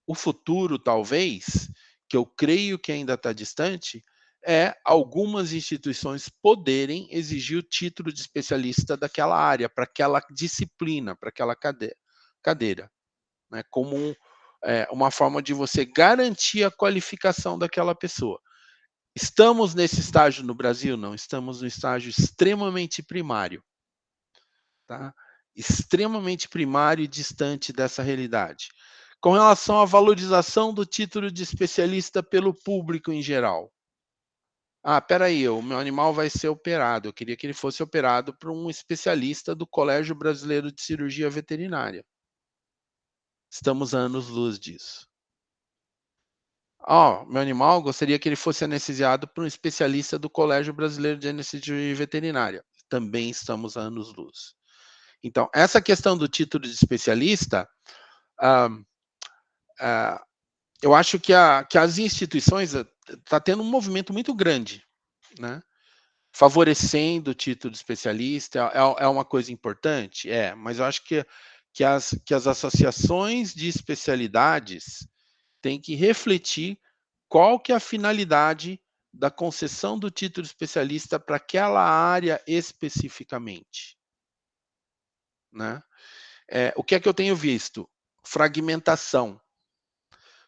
o futuro, talvez, que eu creio que ainda está distante, é algumas instituições poderem exigir o título de especialista daquela área, para aquela disciplina, para aquela cadeira, né? Como uma forma de você garantir a qualificação daquela pessoa. Estamos nesse estágio no Brasil? Não, estamos no estágio extremamente primário. Tá? Extremamente primário e distante dessa realidade. Com relação à valorização do título de especialista pelo público em geral. Espera aí, o meu animal vai ser operado. Eu queria que ele fosse operado por um especialista do Colégio Brasileiro de Cirurgia Veterinária. Estamos a anos-luz disso. Meu animal, gostaria que ele fosse anestesiado por um especialista do Colégio Brasileiro de Anestesia Veterinária. Também estamos a anos-luz. Então, essa questão do título de especialista, eu acho que as instituições estão tendo um movimento muito grande, né? Favorecendo o título de especialista é uma coisa importante? Mas eu acho que as associações de especialidades têm que refletir qual que é a finalidade da concessão do título de especialista para aquela área especificamente, né? O que é que eu tenho visto? Fragmentação,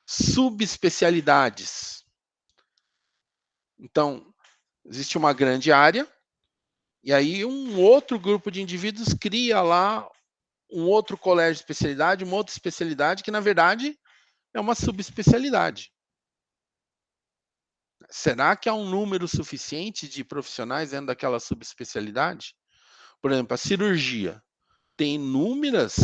subespecialidades. Então, existe uma grande área, e aí um outro grupo de indivíduos cria lá um outro colégio de especialidade, uma outra especialidade, que na verdade é uma subespecialidade. Será que há um número suficiente de profissionais dentro daquela subespecialidade? Por exemplo, a cirurgia tem inúmeras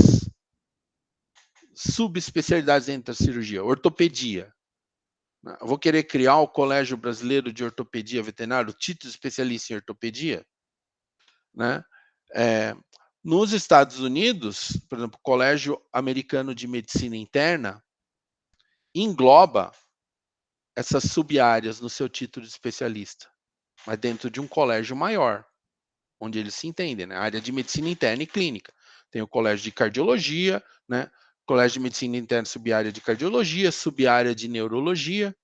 subespecialidades dentro da cirurgia. Ortopedia. Eu vou querer criar o Colégio Brasileiro de Ortopedia Veterinária, o título de especialista em ortopedia, né? Nos Estados Unidos, por exemplo, o Colégio Americano de Medicina Interna engloba essas sub-áreas no seu título de especialista, mas dentro de um colégio maior, onde eles se entendem, né? A área de medicina interna e clínica. Tem o colégio de cardiologia, né? Colégio de medicina interna, sub-área de cardiologia, sub-área de neurologia,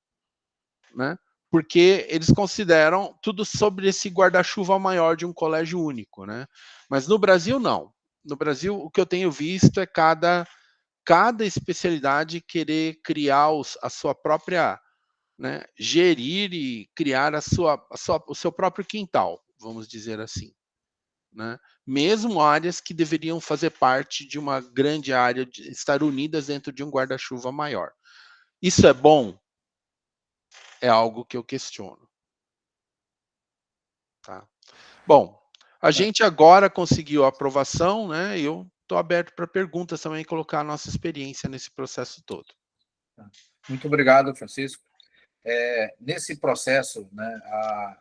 né? Porque eles consideram tudo sobre esse guarda-chuva maior de um colégio único, né? Mas no Brasil, não. No Brasil, o que eu tenho visto é cada especialidade querer criar a sua própria, né? Gerir e criar o seu próprio quintal, vamos dizer assim, né? Mesmo áreas que deveriam fazer parte de uma grande área, de estar unidas dentro de um guarda-chuva maior. Isso é bom? É algo que eu questiono. Tá? Bom, a gente agora conseguiu a aprovação, né? E eu estou aberto para perguntas também e colocar a nossa experiência nesse processo todo. Muito obrigado, Francisco. Nesse processo, né,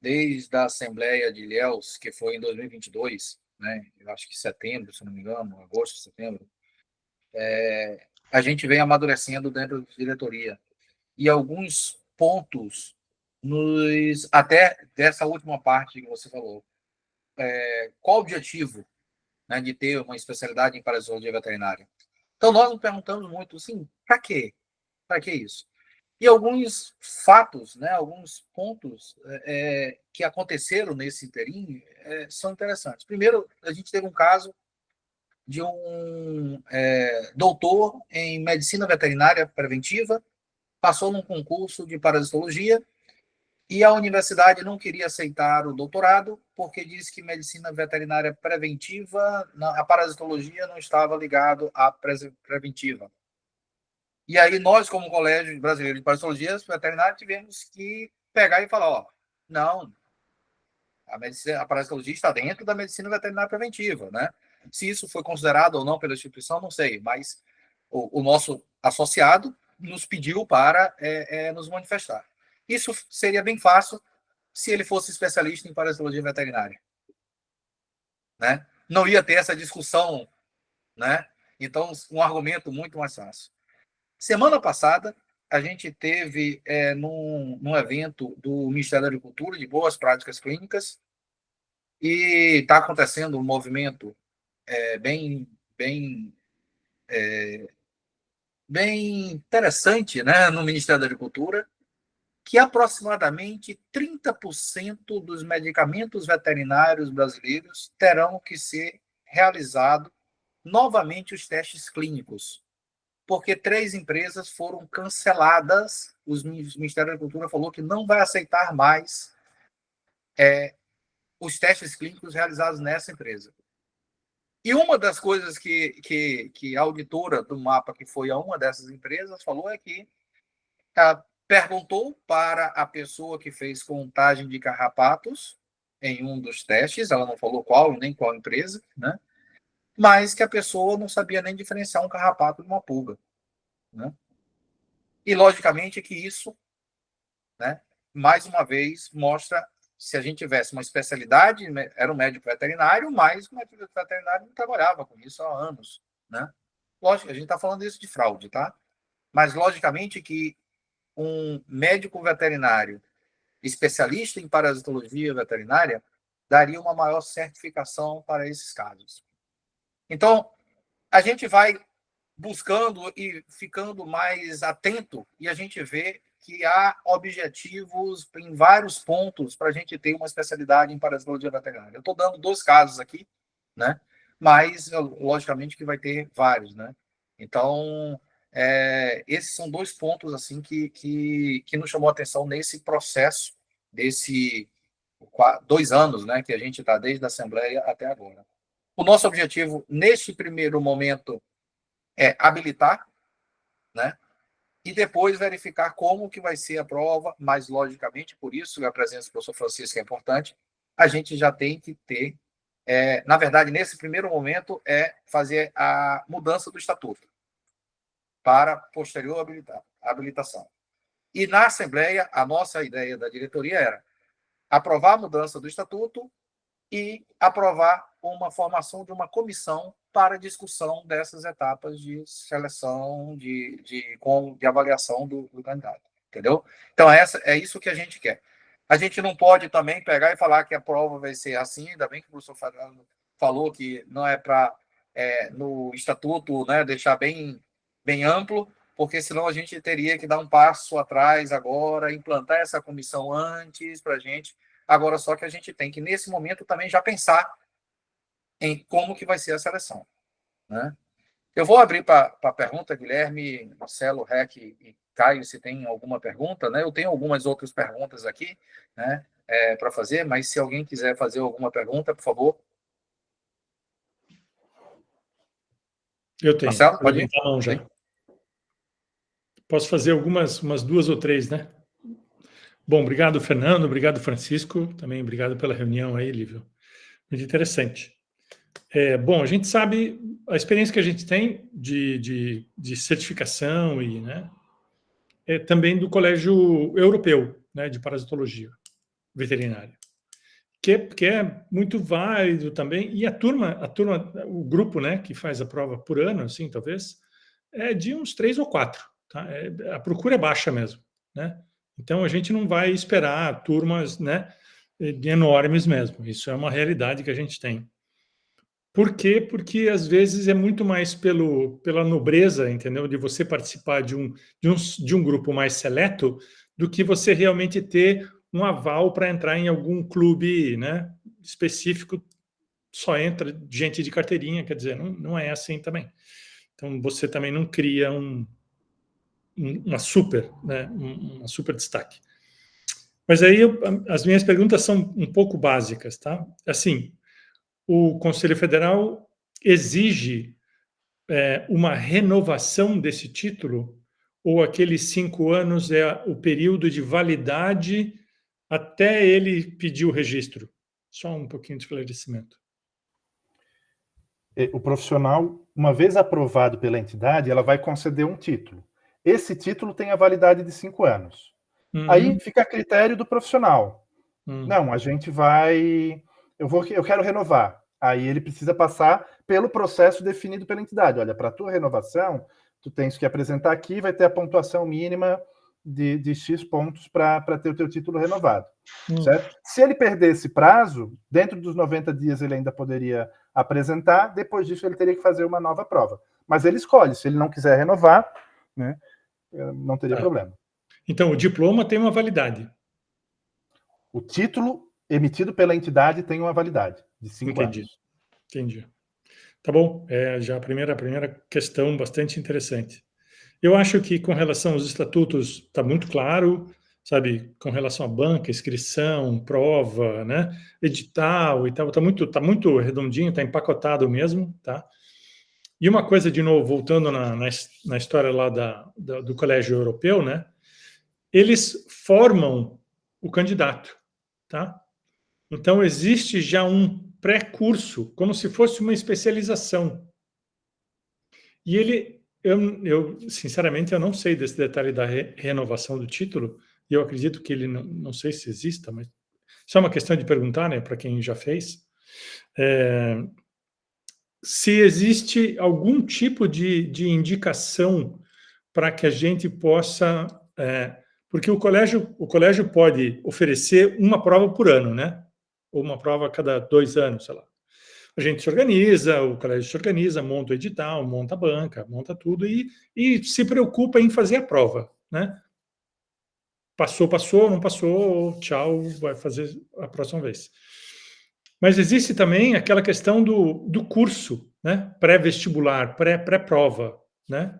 desde a Assembleia de Ilhéus, que foi em 2022, né, eu acho que setembro, se não me engano, agosto, setembro, a gente vem amadurecendo dentro da diretoria. E alguns pontos, até dessa última parte que você falou, qual o objetivo, né, de ter uma especialidade em parasitologia veterinária? Então, nós nos perguntamos muito, assim, para quê? Para que isso? E alguns fatos, né, alguns pontos que aconteceram nesse interim são interessantes. Primeiro, a gente teve um caso de um doutor em medicina veterinária preventiva, passou num concurso de parasitologia e a universidade não queria aceitar o doutorado porque disse que medicina veterinária preventiva, a parasitologia não estava ligado à preventiva. E aí nós, como Colégio Brasileiro de Parasitologia Veterinária, tivemos que pegar e falar, não, a parasitologia está dentro da medicina veterinária preventiva, né? Se isso foi considerado ou não pela instituição, não sei, mas o nosso associado nos pediu para nos manifestar. Isso seria bem fácil se ele fosse especialista em parasitologia veterinária, né? Não ia ter essa discussão, né? Então, um argumento muito mais fácil. Semana passada, a gente teve num evento do Ministério da Agricultura de boas práticas clínicas e está acontecendo um movimento bem interessante, né, no Ministério da Agricultura, que aproximadamente 30% dos medicamentos veterinários brasileiros terão que ser realizados novamente os testes clínicos. porque 3 empresas foram canceladas. O Ministério da Cultura falou que não vai aceitar mais os testes clínicos realizados nessa empresa. E uma das coisas que a auditora do mapa, que foi a uma dessas empresas, falou é que perguntou para a pessoa que fez contagem de carrapatos em um dos testes, ela não falou qual, nem qual empresa, né? Mas que a pessoa não sabia nem diferenciar um carrapato de uma pulga, né? E, logicamente, que isso, né, mais uma vez, mostra, se a gente tivesse uma especialidade, era um médico veterinário, mas o médico veterinário não trabalhava com isso há anos, né? Lógico, a gente está falando isso de fraude, tá? Mas, logicamente, que um médico veterinário especialista em parasitologia veterinária daria uma maior certificação para esses casos. Então, a gente vai buscando e ficando mais atento e a gente vê que há objetivos em vários pontos para a gente ter uma especialidade em parasitologia veterinária. Eu estou dando 2 casos aqui, né? Mas, logicamente, que vai ter vários, né? Então, esses são 2 pontos assim que nos chamou a atenção nesse processo, desse 2 anos, né, que a gente está desde a Assembleia até agora. O nosso objetivo, neste primeiro momento, é habilitar, né, e depois verificar como que vai ser a prova, mas, logicamente, por isso a presença do professor Francisco é importante, a gente já tem que ter, na verdade, nesse primeiro momento, fazer a mudança do estatuto para posterior habilitação. E na Assembleia, a nossa ideia da diretoria era aprovar a mudança do estatuto e aprovar uma formação de uma comissão para discussão dessas etapas de seleção, de avaliação do candidato. Entendeu? Então, é isso que a gente quer. A gente não pode também pegar e falar que a prova vai ser assim, ainda bem que o professor Fernando falou que não é para, no estatuto, né, deixar bem amplo, porque senão a gente teria que dar um passo atrás agora, implantar essa comissão antes para a gente. Agora, só que a gente tem que, nesse momento, também já pensar em como que vai ser a seleção, né? Eu vou abrir para pergunta, Guilherme, Marcelo, Rec e Caio, se tem alguma pergunta, né? Eu tenho algumas outras perguntas aqui, né, para fazer, mas se alguém quiser fazer alguma pergunta, por favor. Eu tenho. Marcelo, pode ir? A mão já. Posso fazer umas 2 ou 3, né? Bom, obrigado, Fernando, obrigado, Francisco, também obrigado pela reunião aí, Lívio. Muito interessante. Bom, a gente sabe a experiência que a gente tem de certificação e, né, também do Colégio Europeu, né, de Parasitologia Veterinária, que é muito válido também, e a turma, o grupo, né, que faz a prova por ano, assim, talvez, é de uns 3 ou 4, tá? A procura é baixa mesmo, né? Então, a gente não vai esperar turmas, né, enormes mesmo. Isso é uma realidade que a gente tem. Por quê? Porque, às vezes, é muito mais pela nobreza, entendeu? De você participar de um grupo mais seleto do que você realmente ter um aval para entrar em algum clube, né, específico. Só entra gente de carteirinha, quer dizer, não é assim também. Então, você também não cria uma super destaque. Mas aí as minhas perguntas são um pouco básicas, tá? Assim, o Conselho Federal exige uma renovação desse título, ou aqueles 5 anos é o período de validade até ele pedir o registro? Só um pouquinho de esclarecimento. O profissional, uma vez aprovado pela entidade, ela vai conceder um título. Esse título tem a validade de 5 anos. Aí fica a critério do profissional. Não, a gente vai... Eu quero renovar. Aí ele precisa passar pelo processo definido pela entidade. Olha, para a tua renovação, tu tens que apresentar aqui, vai ter a pontuação mínima de X pontos para ter o teu título renovado. Certo? Se ele perder esse prazo, dentro dos 90 dias ele ainda poderia apresentar, depois disso ele teria que fazer uma nova prova. Mas ele escolhe, se ele não quiser renovar, né, não teria problema. Então, o diploma tem uma validade. O título emitido pela entidade tem uma validade de 5 anos. Entendi. Tá bom. Já a primeira questão bastante interessante. Eu acho que com relação aos estatutos está muito claro, sabe, com relação à banca, inscrição, prova, né, edital e tal, tá muito redondinho, está empacotado mesmo, tá? E uma coisa, de novo, voltando na história lá do Colégio Europeu, né, eles formam o candidato, tá? Então, existe já um pré-curso, como se fosse uma especialização. E eu sinceramente, eu não sei desse detalhe da renovação do título, e eu acredito que ele não sei se exista, mas isso é uma questão de perguntar, né, para quem já fez. Se existe algum tipo de indicação para que a gente possa... porque o colégio pode oferecer uma prova por ano, né? Ou uma prova a cada 2 anos, sei lá. A gente se organiza, o colégio se organiza, monta o edital, monta a banca, monta tudo e se preocupa em fazer a prova, né? Passou, não passou, tchau, vai fazer a próxima vez. Mas existe também aquela questão do curso, né? Pré-vestibular, pré-prova, né?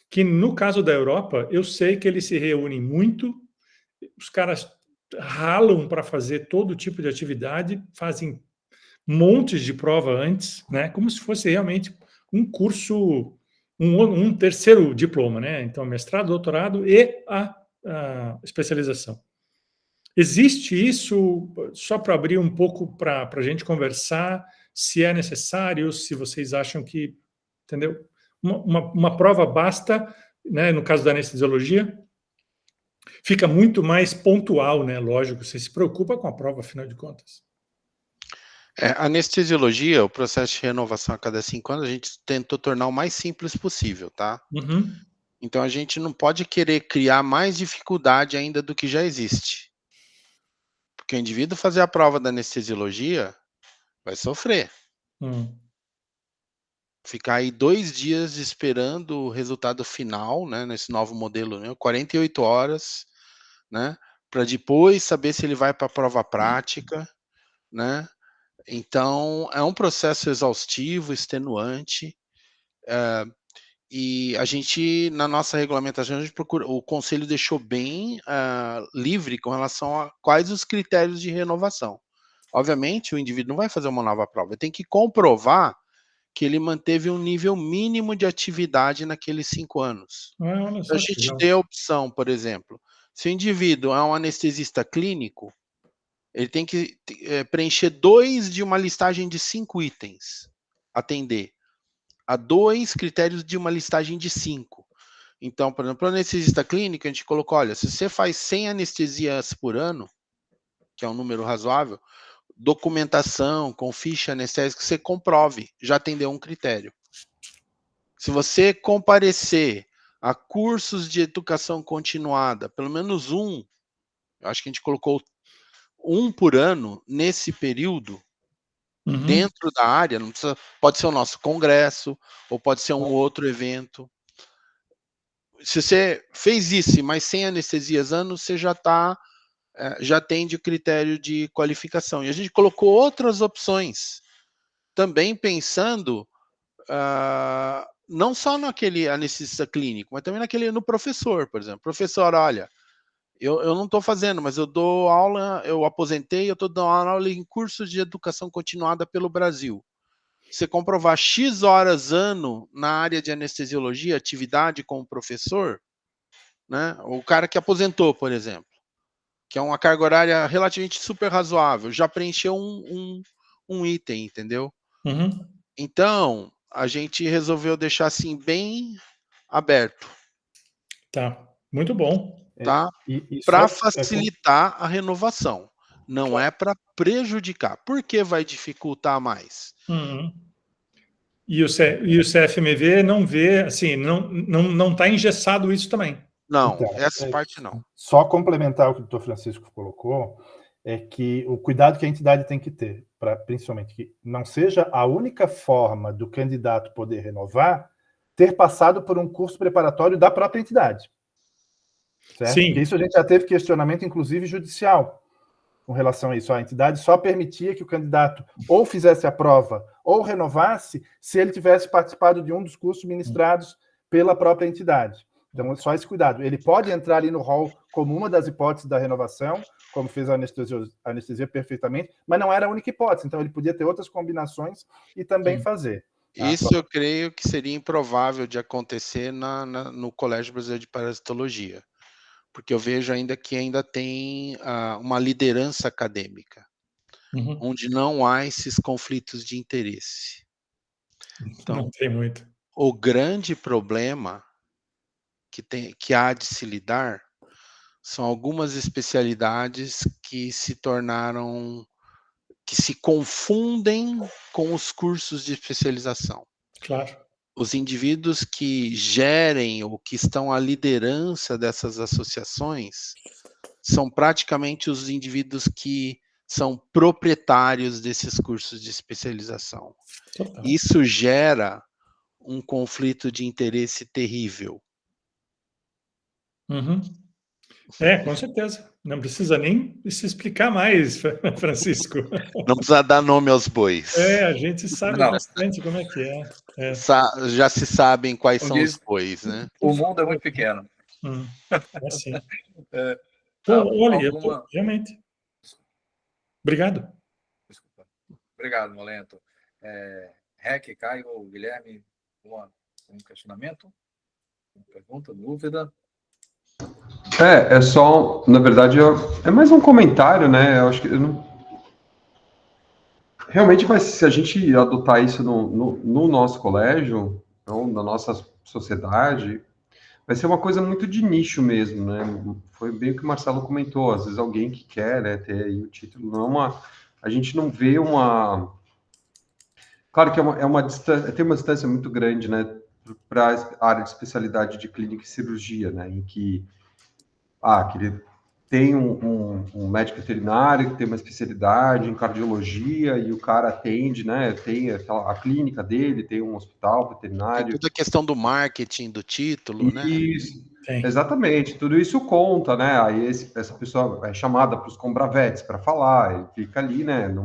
Que no caso da Europa, eu sei que eles se reúnem muito, os caras ralam para fazer todo tipo de atividade, fazem montes de prova antes, né? Como se fosse realmente um curso, um terceiro diploma, né? Então, mestrado, doutorado e a especialização. Existe isso, só para abrir um pouco para a gente conversar, se é necessário, se vocês acham que, entendeu? Uma prova basta, né? No caso da anestesiologia, fica muito mais pontual, né? Lógico, você se preocupa com a prova, afinal de contas. Anestesiologia, o processo de renovação a cada 5 anos, a gente tentou tornar o mais simples possível, tá? Uhum. Então a gente não pode querer criar mais dificuldade ainda do que já existe. Porque o indivíduo fazer a prova da anestesiologia vai sofrer. Ficar aí 2 dias esperando o resultado final, né, nesse novo modelo, né, 48 horas, né, para depois saber se ele vai para a prova prática, né? Então, é um processo exaustivo, extenuante, e a gente, na nossa regulamentação, a gente procura, o conselho deixou bem livre com relação a quais os critérios de renovação. Obviamente, o indivíduo não vai fazer uma nova prova, ele tem que comprovar que ele manteve um nível mínimo de atividade naqueles 5 anos. Olha Então, só a que gente legal. tem a opção, por exemplo, se o indivíduo é um anestesista clínico, ele tem que preencher 2 de uma listagem de 5 itens, atender a 2 critérios de uma listagem de 5. Então, por exemplo, para o anestesista clínico, a gente colocou, olha, se você faz 100 anestesias por ano, que é um número razoável, documentação com ficha anestésica, você comprove, já atendeu um critério. Se você comparecer a cursos de educação continuada, pelo menos um, eu acho que a gente colocou 1 por ano nesse período, dentro da área, não precisa, pode ser o nosso congresso, ou pode ser um outro evento. Se você fez isso, mas sem anestesias anos, você já já atende o critério de qualificação. E a gente colocou outras opções, também pensando não só naquele anestesista clínico, mas também no professor, por exemplo. Professor, olha, eu não estou fazendo, mas eu dou aula, eu aposentei, eu estou dando aula em cursos de educação continuada pelo Brasil. Você comprovar X horas ano na área de anestesiologia, atividade como professor, né? O cara que aposentou, por exemplo, que é uma carga horária relativamente super razoável, já preencheu um item, entendeu? Então, a gente resolveu deixar assim bem aberto. Tá, muito bom. Tá? Para facilitar a renovação. Não é para prejudicar. Por que vai dificultar mais? E o CFMV não vê, assim, não está engessado isso também. Não, então, essa parte não. Só complementar o que o doutor Francisco colocou, é que o cuidado que a entidade tem que ter, para principalmente que não seja a única forma do candidato poder renovar, ter passado por um curso preparatório da própria entidade. Certo? Sim. Porque isso a gente já teve questionamento, inclusive judicial, com relação a isso. A entidade só permitia que o candidato ou fizesse a prova ou renovasse se ele tivesse participado de um dos cursos ministrados pela própria entidade. Então, só esse cuidado. Ele pode entrar ali no rol como uma das hipóteses da renovação, como fez a anestesia perfeitamente, mas não era a única hipótese. Então, ele podia ter outras combinações e também fazer. Isso eu creio que seria improvável de acontecer no Colégio Brasileiro de Parasitologia, porque eu vejo ainda que ainda tem uma liderança acadêmica, onde não há esses conflitos de interesse. Então, não tem muito. o grande problema que há de se lidar são algumas especialidades que se confundem com os cursos de especialização. Claro. Os indivíduos que gerem ou que estão à liderança dessas associações são praticamente os indivíduos que são proprietários desses cursos de especialização. Total. Isso gera um conflito de interesse terrível. Com certeza. Não precisa nem se explicar mais, Francisco. Não precisa dar nome aos bois. A gente sabe bastante como é que é. Já se sabem quais são os bois, né? O mundo é muito pequeno. Assim. Bom, olha, realmente. Obrigado. Desculpa. Obrigado, Molento. Rec, Caio, Guilherme, um questionamento? Uma pergunta, dúvida? É só, na verdade, é mais um comentário, né? Eu acho que realmente se a gente adotar isso no nosso colégio, ou na nossa sociedade, vai ser uma coisa muito de nicho mesmo, né? Foi bem o que o Marcelo comentou, às vezes alguém que quer, né, ter aí o título, a gente não vê uma... Claro que tem uma distância muito grande, né, para a área de especialidade de clínica e cirurgia, né, em que ele tem um médico veterinário que tem uma especialidade em cardiologia e o cara atende, né? Tem a clínica dele, tem um hospital veterinário. Tem toda a questão do marketing, do título, né? Isso, exatamente. Tudo isso conta, né? Aí essa pessoa é chamada para os combravetes para falar, ele fica ali, né? No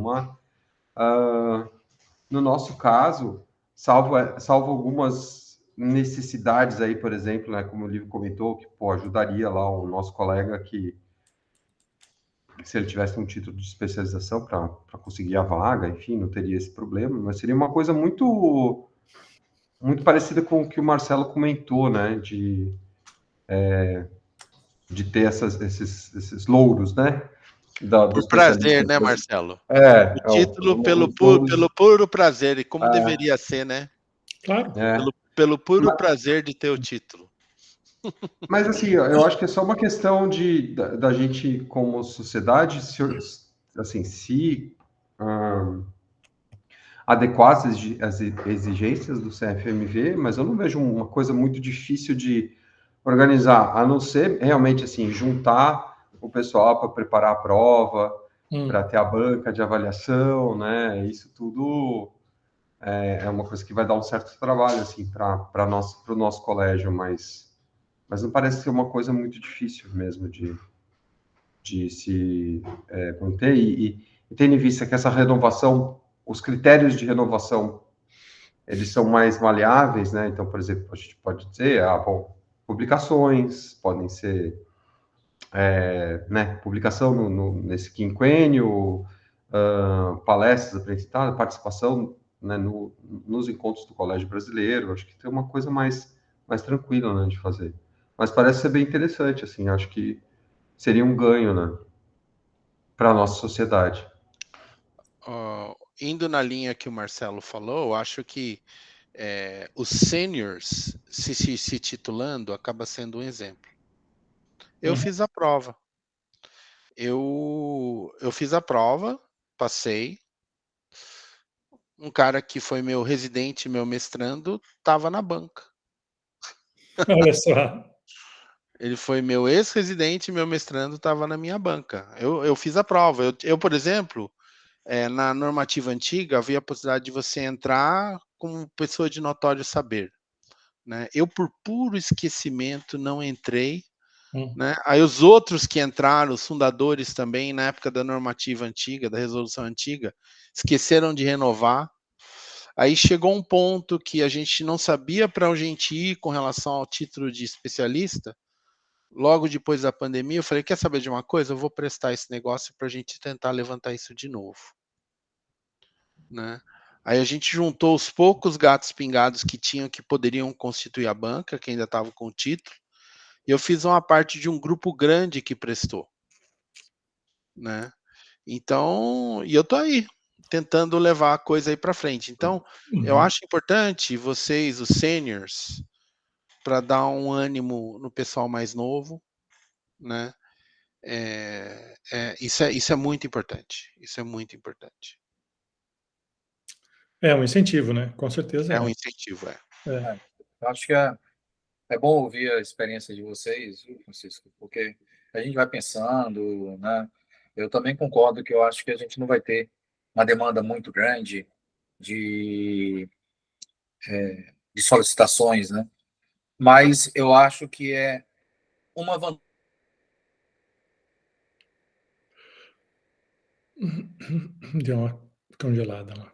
nosso caso, salvo algumas necessidades aí, por exemplo, né, como o Livio comentou, que ajudaria lá o nosso colega que se ele tivesse um título de especialização para conseguir a vaga, enfim, não teria esse problema, mas seria uma coisa muito parecida com o que o Marcelo comentou, né, de ter esses louros, né? Por prazer, né, Marcelo? O título pelo puro prazer, e como deveria ser, né? Claro. Pelo puro prazer de ter o título. Mas, assim, eu acho que é só uma questão da gente, como sociedade, se adequar às exigências do CFMV, mas eu não vejo uma coisa muito difícil de organizar, a não ser realmente, assim, juntar o pessoal para preparar a prova, para ter a banca de avaliação, né? Isso tudo é uma coisa que vai dar um certo trabalho, assim, para o nosso colégio, mas não parece ser uma coisa muito difícil mesmo de se manter. E tendo em vista que essa renovação, os critérios de renovação, eles são mais maleáveis, né? Então, por exemplo, a gente pode dizer, publicações, podem ser, né, publicação nesse quinquênio, palestras apresentadas, participação, né, nos encontros do Colégio Brasileiro. Acho que tem uma coisa mais tranquila, né, de fazer. Mas parece ser bem interessante, assim, acho que seria um ganho, né, para a nossa sociedade. Indo na linha que o Marcelo falou, eu acho que os seniors se titulando acaba sendo um exemplo. Eu fiz a prova. Eu fiz a prova, passei. Um cara que foi meu residente, meu mestrando, estava na banca. Olha só. Ele foi meu ex-residente, meu mestrando estava na minha banca. Eu fiz a prova. Eu, por exemplo, na normativa antiga, havia a possibilidade de você entrar como pessoa de notório saber, né? Eu, por puro esquecimento, não entrei, né? Aí os outros que entraram, os fundadores também, na época da normativa antiga, da resolução antiga, esqueceram de renovar. Aí chegou um ponto que a gente não sabia para onde a gente ir com relação ao título de especialista. Logo depois da pandemia, eu falei, quer saber de uma coisa? Eu vou prestar esse negócio para a gente tentar levantar isso de novo. Né? Aí a gente juntou os poucos gatos pingados que poderiam constituir a banca, que ainda estavam com o título, e eu fiz uma parte de um grupo grande que prestou. Né? Então, e eu tô aí, tentando levar a coisa aí para frente. Então, eu acho importante vocês, os seniors, para dar um ânimo no pessoal mais novo, né? Isso é muito importante. Isso é muito importante. É um incentivo, né? Com certeza. É um incentivo, Eu acho que é bom ouvir a experiência de vocês, viu, Francisco, porque a gente vai pensando, né? Eu também concordo que eu acho que a gente não vai ter uma demanda muito grande de solicitações, né? Mas eu acho que é uma vantagem. Deu uma congelada lá.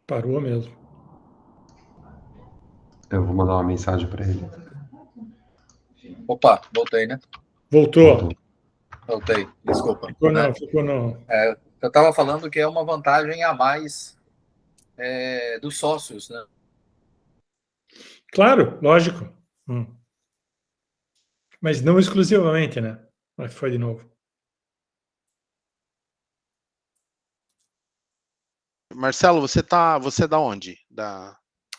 Parou mesmo. Eu vou mandar uma mensagem para ele. Opa, voltei, né? Voltou. Voltei, desculpa. Ficou né? não, ficou não. Eu estava falando que é uma vantagem a mais dos sócios, né? Claro, lógico. Mas não exclusivamente, né? Mas foi de novo. Marcelo, você é da onde?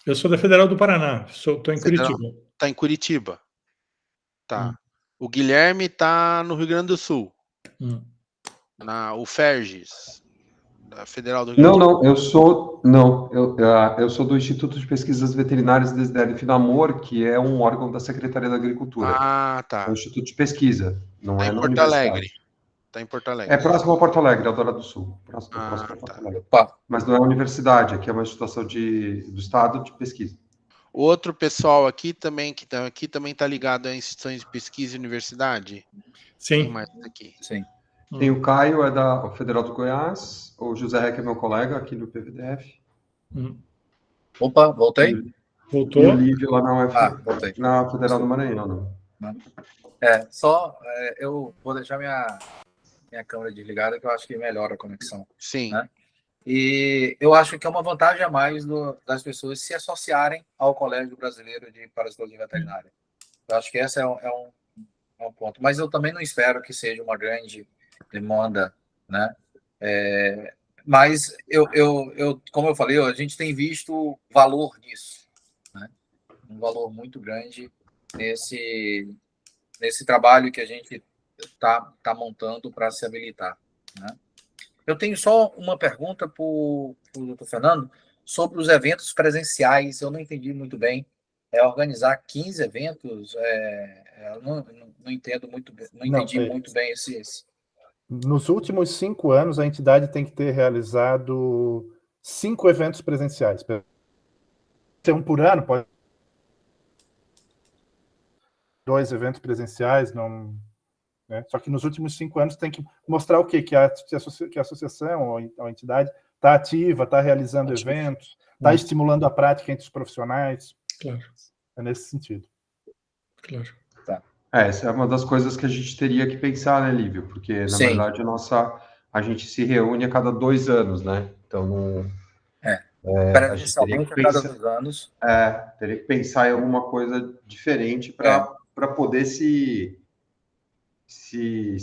Eu sou da Federal do Paraná, estou em Curitiba. Está em Curitiba. Tá. O Guilherme está no Rio Grande do Sul. Na UFERGS, da Federal do Rio Grande do Sul. Eu sou do Instituto de Pesquisas Veterinárias Desdrf Namor, que é um órgão da Secretaria da Agricultura. Ah, tá. É um instituto de pesquisa, não tá é em na Porto universidade. Alegre. Está em Porto Alegre. É próximo a Porto Alegre, Eldorado do Sul. Próximo a Porto Alegre. Mas não é a universidade, aqui é uma instituição do Estado de pesquisa. Outro pessoal aqui também que também está ligado a instituições de pesquisa e universidade? Sim. Tem mais aqui. Sim. Tem o Caio, é da Federal do Goiás, o José Reck é meu colega aqui no PVDF. Opa, voltei? Voltou. E o Lívio lá voltei. Na Federal do Maranhão. Eu vou deixar minha câmera desligada, que eu acho que melhora a conexão. Sim. Né? E eu acho que é uma vantagem a mais das pessoas se associarem ao Colégio Brasileiro de Parasitologia Veterinária. Eu acho que esse é um ponto. Mas eu também não espero que seja uma grande demanda, né? Mas como eu falei, a gente tem visto valor nisso, né? Um valor muito grande nesse trabalho que a gente está montando para se habilitar, né? Eu tenho só uma pergunta para o doutor Fernando sobre os eventos presenciais. Eu não entendi muito bem. Organizar 15 eventos? Eu não entendo muito bem, não entendi muito bem esse. Nos últimos 5 anos, a entidade tem que ter realizado 5 eventos presenciais. Pode ser um por ano, pode ser 2 eventos presenciais, não... Né? Só que nos últimos 5 anos tem que mostrar o quê? Que a associação ou a entidade está ativa, está realizando eventos, está estimulando a prática entre os profissionais. Claro. É nesse sentido. Claro. Tá. Essa é uma das coisas que a gente teria que pensar, né, Lívio? Porque, na verdade, a gente se reúne a cada 2 anos, né? Então, não... a gente teria que pensar, a cada 2 anos. Teria que pensar em alguma coisa diferente para poder se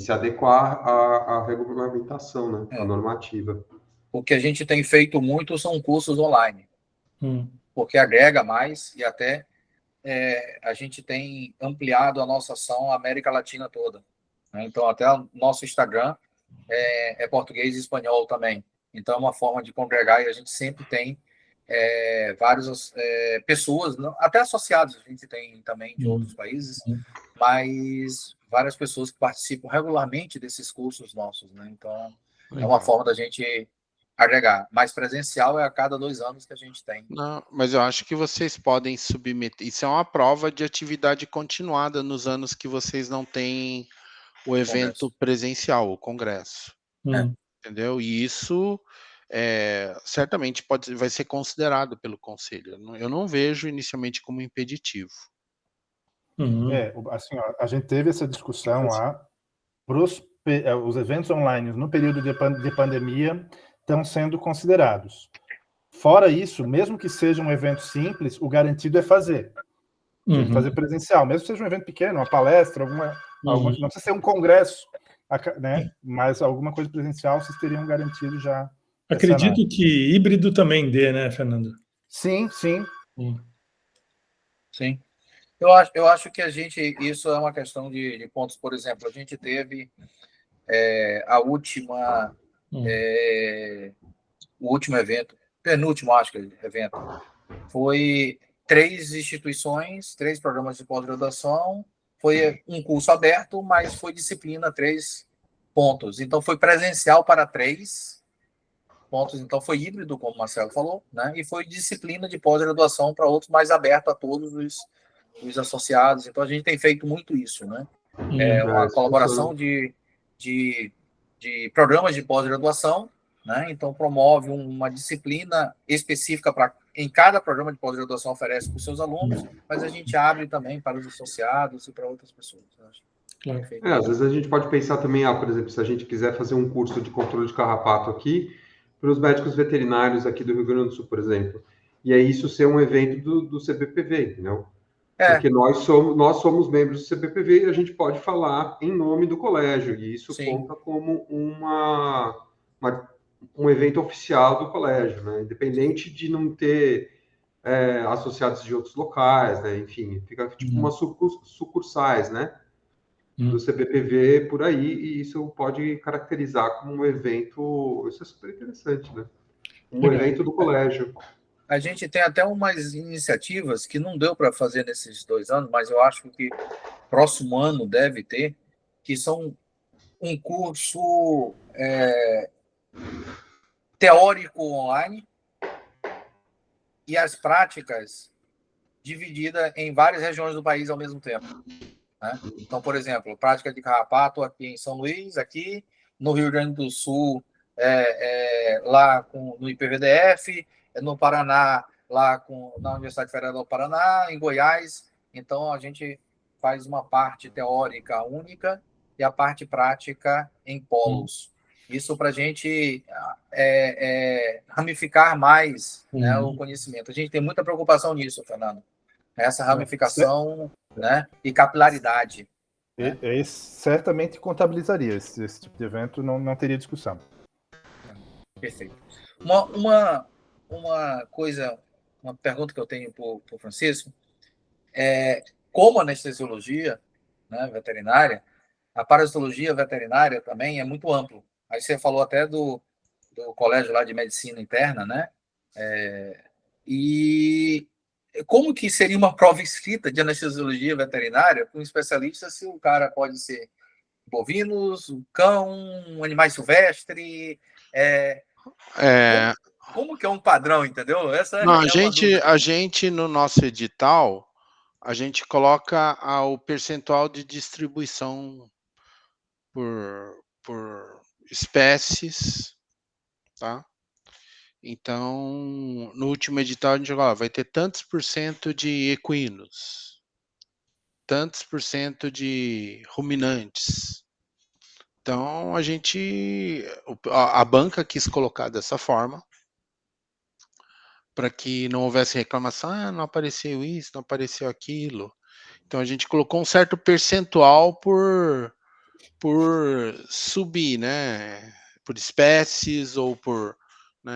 adequar à regulamentação, né? À normativa. O que a gente tem feito muito são cursos online, porque agrega mais e até a gente tem ampliado a nossa ação à América Latina toda, né? Então, até o nosso Instagram é português e espanhol também. Então, é uma forma de congregar e a gente sempre tem várias pessoas, até associados, a gente tem também de outros países, mas várias pessoas que participam regularmente desses cursos nossos, né? Então, é uma forma da gente agregar. Mas presencial é a cada 2 anos que a gente tem. Não, mas eu acho que vocês podem submeter. Isso é uma prova de atividade continuada nos anos que vocês não têm o evento presencial, o congresso. Entendeu? E isso certamente vai ser considerado pelo conselho. Eu não vejo inicialmente como impeditivo. Assim, ó, a gente teve essa discussão lá. Os eventos online no período de pandemia estão sendo considerados. Fora isso, mesmo que seja um evento simples, o garantido é fazer. Fazer presencial, mesmo que seja um evento pequeno, uma palestra, não precisa ser um congresso, né? Mas alguma coisa presencial vocês teriam garantido já. Acredito que híbrido também dê, né, Fernando? Sim. Sim. Eu acho que isso é uma questão de pontos. Por exemplo, a gente teve o último evento, penúltimo, acho que evento, foi 3 instituições, 3 programas de pós-graduação, foi um curso aberto, mas foi disciplina 3 pontos. Então, foi presencial para 3 pontos, então foi híbrido, como o Marcelo falou, né? E foi disciplina de pós-graduação para outros, mais aberto a todos os associados. Então, a gente tem feito muito isso, né? Uma colaboração de programas de pós-graduação, né? Então, promove uma disciplina específica em cada programa de pós-graduação oferece para os seus alunos, mas a gente abre também para os associados e para outras pessoas. Às vezes a gente pode pensar também, por exemplo, se a gente quiser fazer um curso de controle de carrapato aqui, para os médicos veterinários aqui do Rio Grande do Sul, por exemplo, e aí isso ser um evento do CBPV, entendeu? Porque nós somos membros do CBPV e a gente pode falar em nome do colégio, e isso conta como um evento oficial do colégio, né? Independente de não ter associados de outros locais, né? Enfim, fica tipo umas sucursais, né? Do CBPV por aí, e isso pode caracterizar como um evento, isso é super interessante, né? Evento do colégio. A gente tem até umas iniciativas que não deu para fazer nesses 2 anos, mas eu acho que próximo ano deve ter, que são um curso teórico online e as práticas divididas em várias regiões do país ao mesmo tempo, né? Então, por exemplo, prática de carrapato aqui em São Luís, aqui no Rio Grande do Sul, lá no IPVDF, no Paraná, lá na Universidade Federal do Paraná, em Goiás. Então, a gente faz uma parte teórica única e a parte prática em polos. Isso para a gente ramificar mais, né, o conhecimento. A gente tem muita preocupação nisso, Fernando. Essa ramificação, né, e capilaridade. Né? Certamente contabilizaria esse tipo de evento, não teria discussão. Perfeito. Uma pergunta que eu tenho para o Francisco como anestesiologia, né, veterinária, a parasitologia veterinária também é muito amplo. Aí você falou até do colégio lá de medicina interna, né? E como que seria uma prova escrita de anestesiologia veterinária com um especialista se o cara pode ser bovinos, cão, animais silvestres? Como que é um padrão, entendeu? A gente, no nosso edital, a gente coloca o percentual de distribuição por espécies, tá? Então, no último edital, a gente vai ter tantos por cento de equinos, tantos por cento de ruminantes. Então, a banca quis colocar dessa forma, para que não houvesse reclamação, não apareceu isso, não apareceu aquilo. Então, a gente colocou um certo percentual por subir, né? Por espécies ou por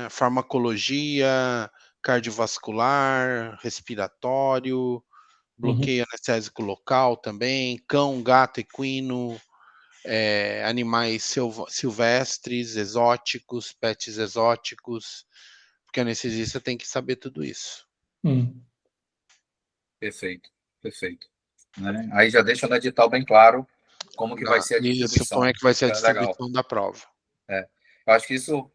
farmacologia, cardiovascular, respiratório, bloqueio anestésico local também, cão, gato, equino, animais silvestres, exóticos, pets exóticos, porque a anestesista tem que saber tudo isso. Perfeito. Né? Aí já deixa no edital bem claro como que vai ser a distribuição. Isso, como é que vai ser a distribuição da prova. Eu acho que isso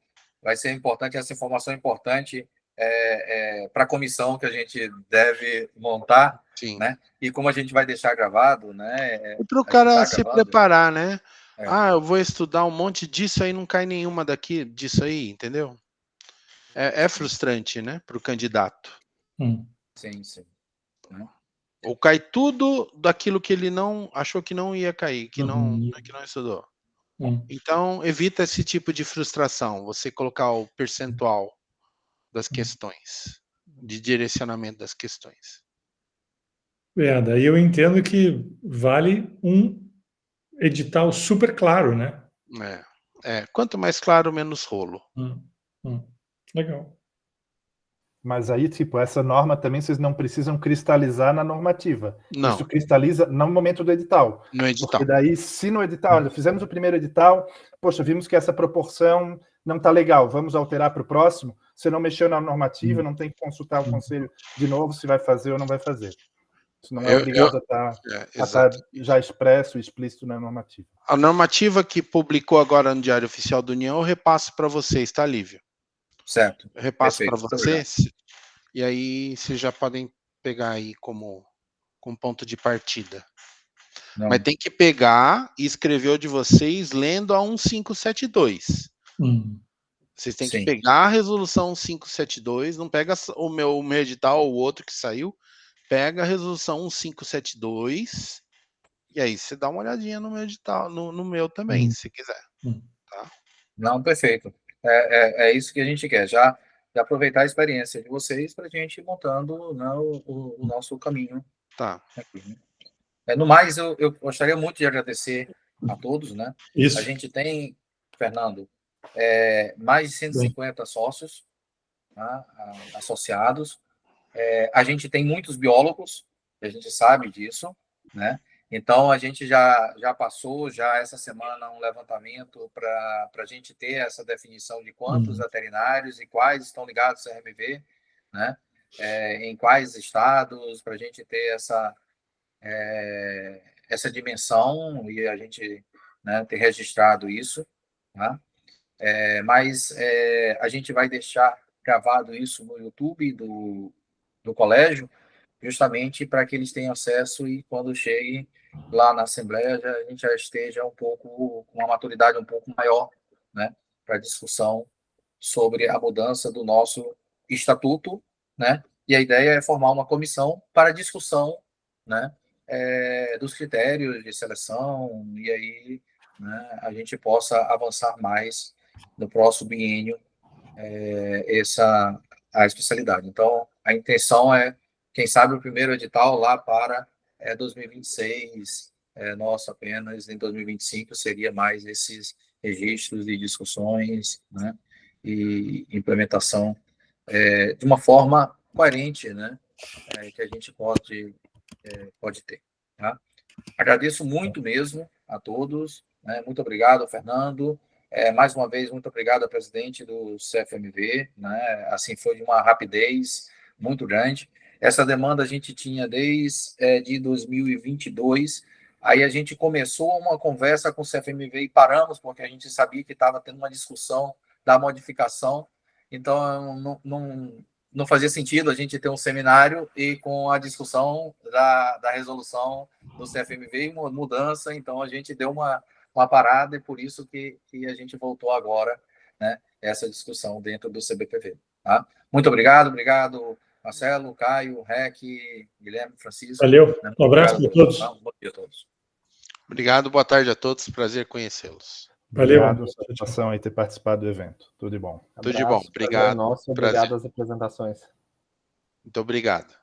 vai ser importante, essa informação é importante para a comissão que a gente deve montar, Sim. né? E como a gente vai deixar gravado, né? E para o A gente cara tá se gravando, preparar, né? É. Ah, eu vou estudar um monte disso, aí não cai nenhuma disso aí, entendeu? É frustrante, né, para o candidato. Sim, sim. Né? Ou cai tudo daquilo que ele não achou que não ia cair, que não estudou. Então, evita esse tipo de frustração, você colocar o percentual das questões, de direcionamento das questões. Daí eu entendo que vale um edital super claro, né? Quanto mais claro, menos rolo. Legal. Mas aí, tipo, essa norma também vocês não precisam cristalizar na normativa. Não. Isso cristaliza no momento do edital. No edital. Porque daí, se no edital, olha, fizemos o primeiro edital, poxa, vimos que essa proporção não está legal, vamos alterar para o próximo. Você não mexeu na normativa, não tem que consultar o conselho de novo se vai fazer ou não vai fazer. Isso não é obrigado a estar já expresso, explícito na normativa. A normativa que publicou agora no Diário Oficial da União, eu repasso para vocês, tá, Lívio? Certo. Eu repasso para vocês, e aí vocês já podem pegar aí como ponto de partida. Não. Mas tem que pegar e escrever o de vocês lendo a 1572. Vocês têm que pegar a resolução 1572, não pega o meu edital ou o outro que saiu, pega a resolução 1572, e aí você dá uma olhadinha no meu edital, no meu também, se quiser. Tá? Não, perfeito. É isso que a gente quer, já aproveitar a experiência de vocês para a gente ir montando, né, o nosso caminho. Tá. Aqui, né? No mais, eu gostaria muito de agradecer a todos, né? Isso. A gente tem, Fernando, mais de 150 sócios, né, associados. A gente tem muitos biólogos, a gente sabe disso, né? Então, a gente já passou essa semana um levantamento para a gente ter essa definição de quantos veterinários e quais estão ligados ao CRMV, né? Em quais estados, para a gente ter essa dimensão e a gente, né, ter registrado isso. Tá? Mas a gente vai deixar gravado isso no YouTube do colégio, justamente para que eles tenham acesso e quando chegue lá na Assembleia a gente já esteja um pouco com uma maturidade um pouco maior, né, para discussão sobre a mudança do nosso estatuto, né? E a ideia é formar uma comissão para discussão, né, dos critérios de seleção e aí, né, a gente possa avançar mais no próximo biênio a especialidade. Então, a intenção é, quem sabe, o primeiro edital lá para 2026, nosso apenas em 2025 seria mais esses registros de discussões, né, e implementação de uma forma coerente, né, que a gente pode ter. Tá? Agradeço muito mesmo a todos, né, muito obrigado, Fernando. Mais uma vez, muito obrigado ao presidente do CFMV, né? Assim, foi de uma rapidez muito grande. Essa demanda a gente tinha desde de 2022, aí a gente começou uma conversa com o CFMV e paramos, porque a gente sabia que estava tendo uma discussão da modificação, então não fazia sentido a gente ter um seminário e com a discussão da resolução do CFMV e uma mudança, então a gente deu uma parada e por isso que a gente voltou agora, né, essa discussão dentro do CBPV. Tá? Muito obrigado, Marcelo, Caio, Rec, Guilherme, Francisco. Valeu, um abraço para todos. Tá? Bom dia a todos. Obrigado, boa tarde a todos, prazer conhecê-los. Obrigado, satisfação aí ter participado do evento. Tudo de bom. Tudo de bom, obrigado. Obrigado às apresentações. Muito obrigado.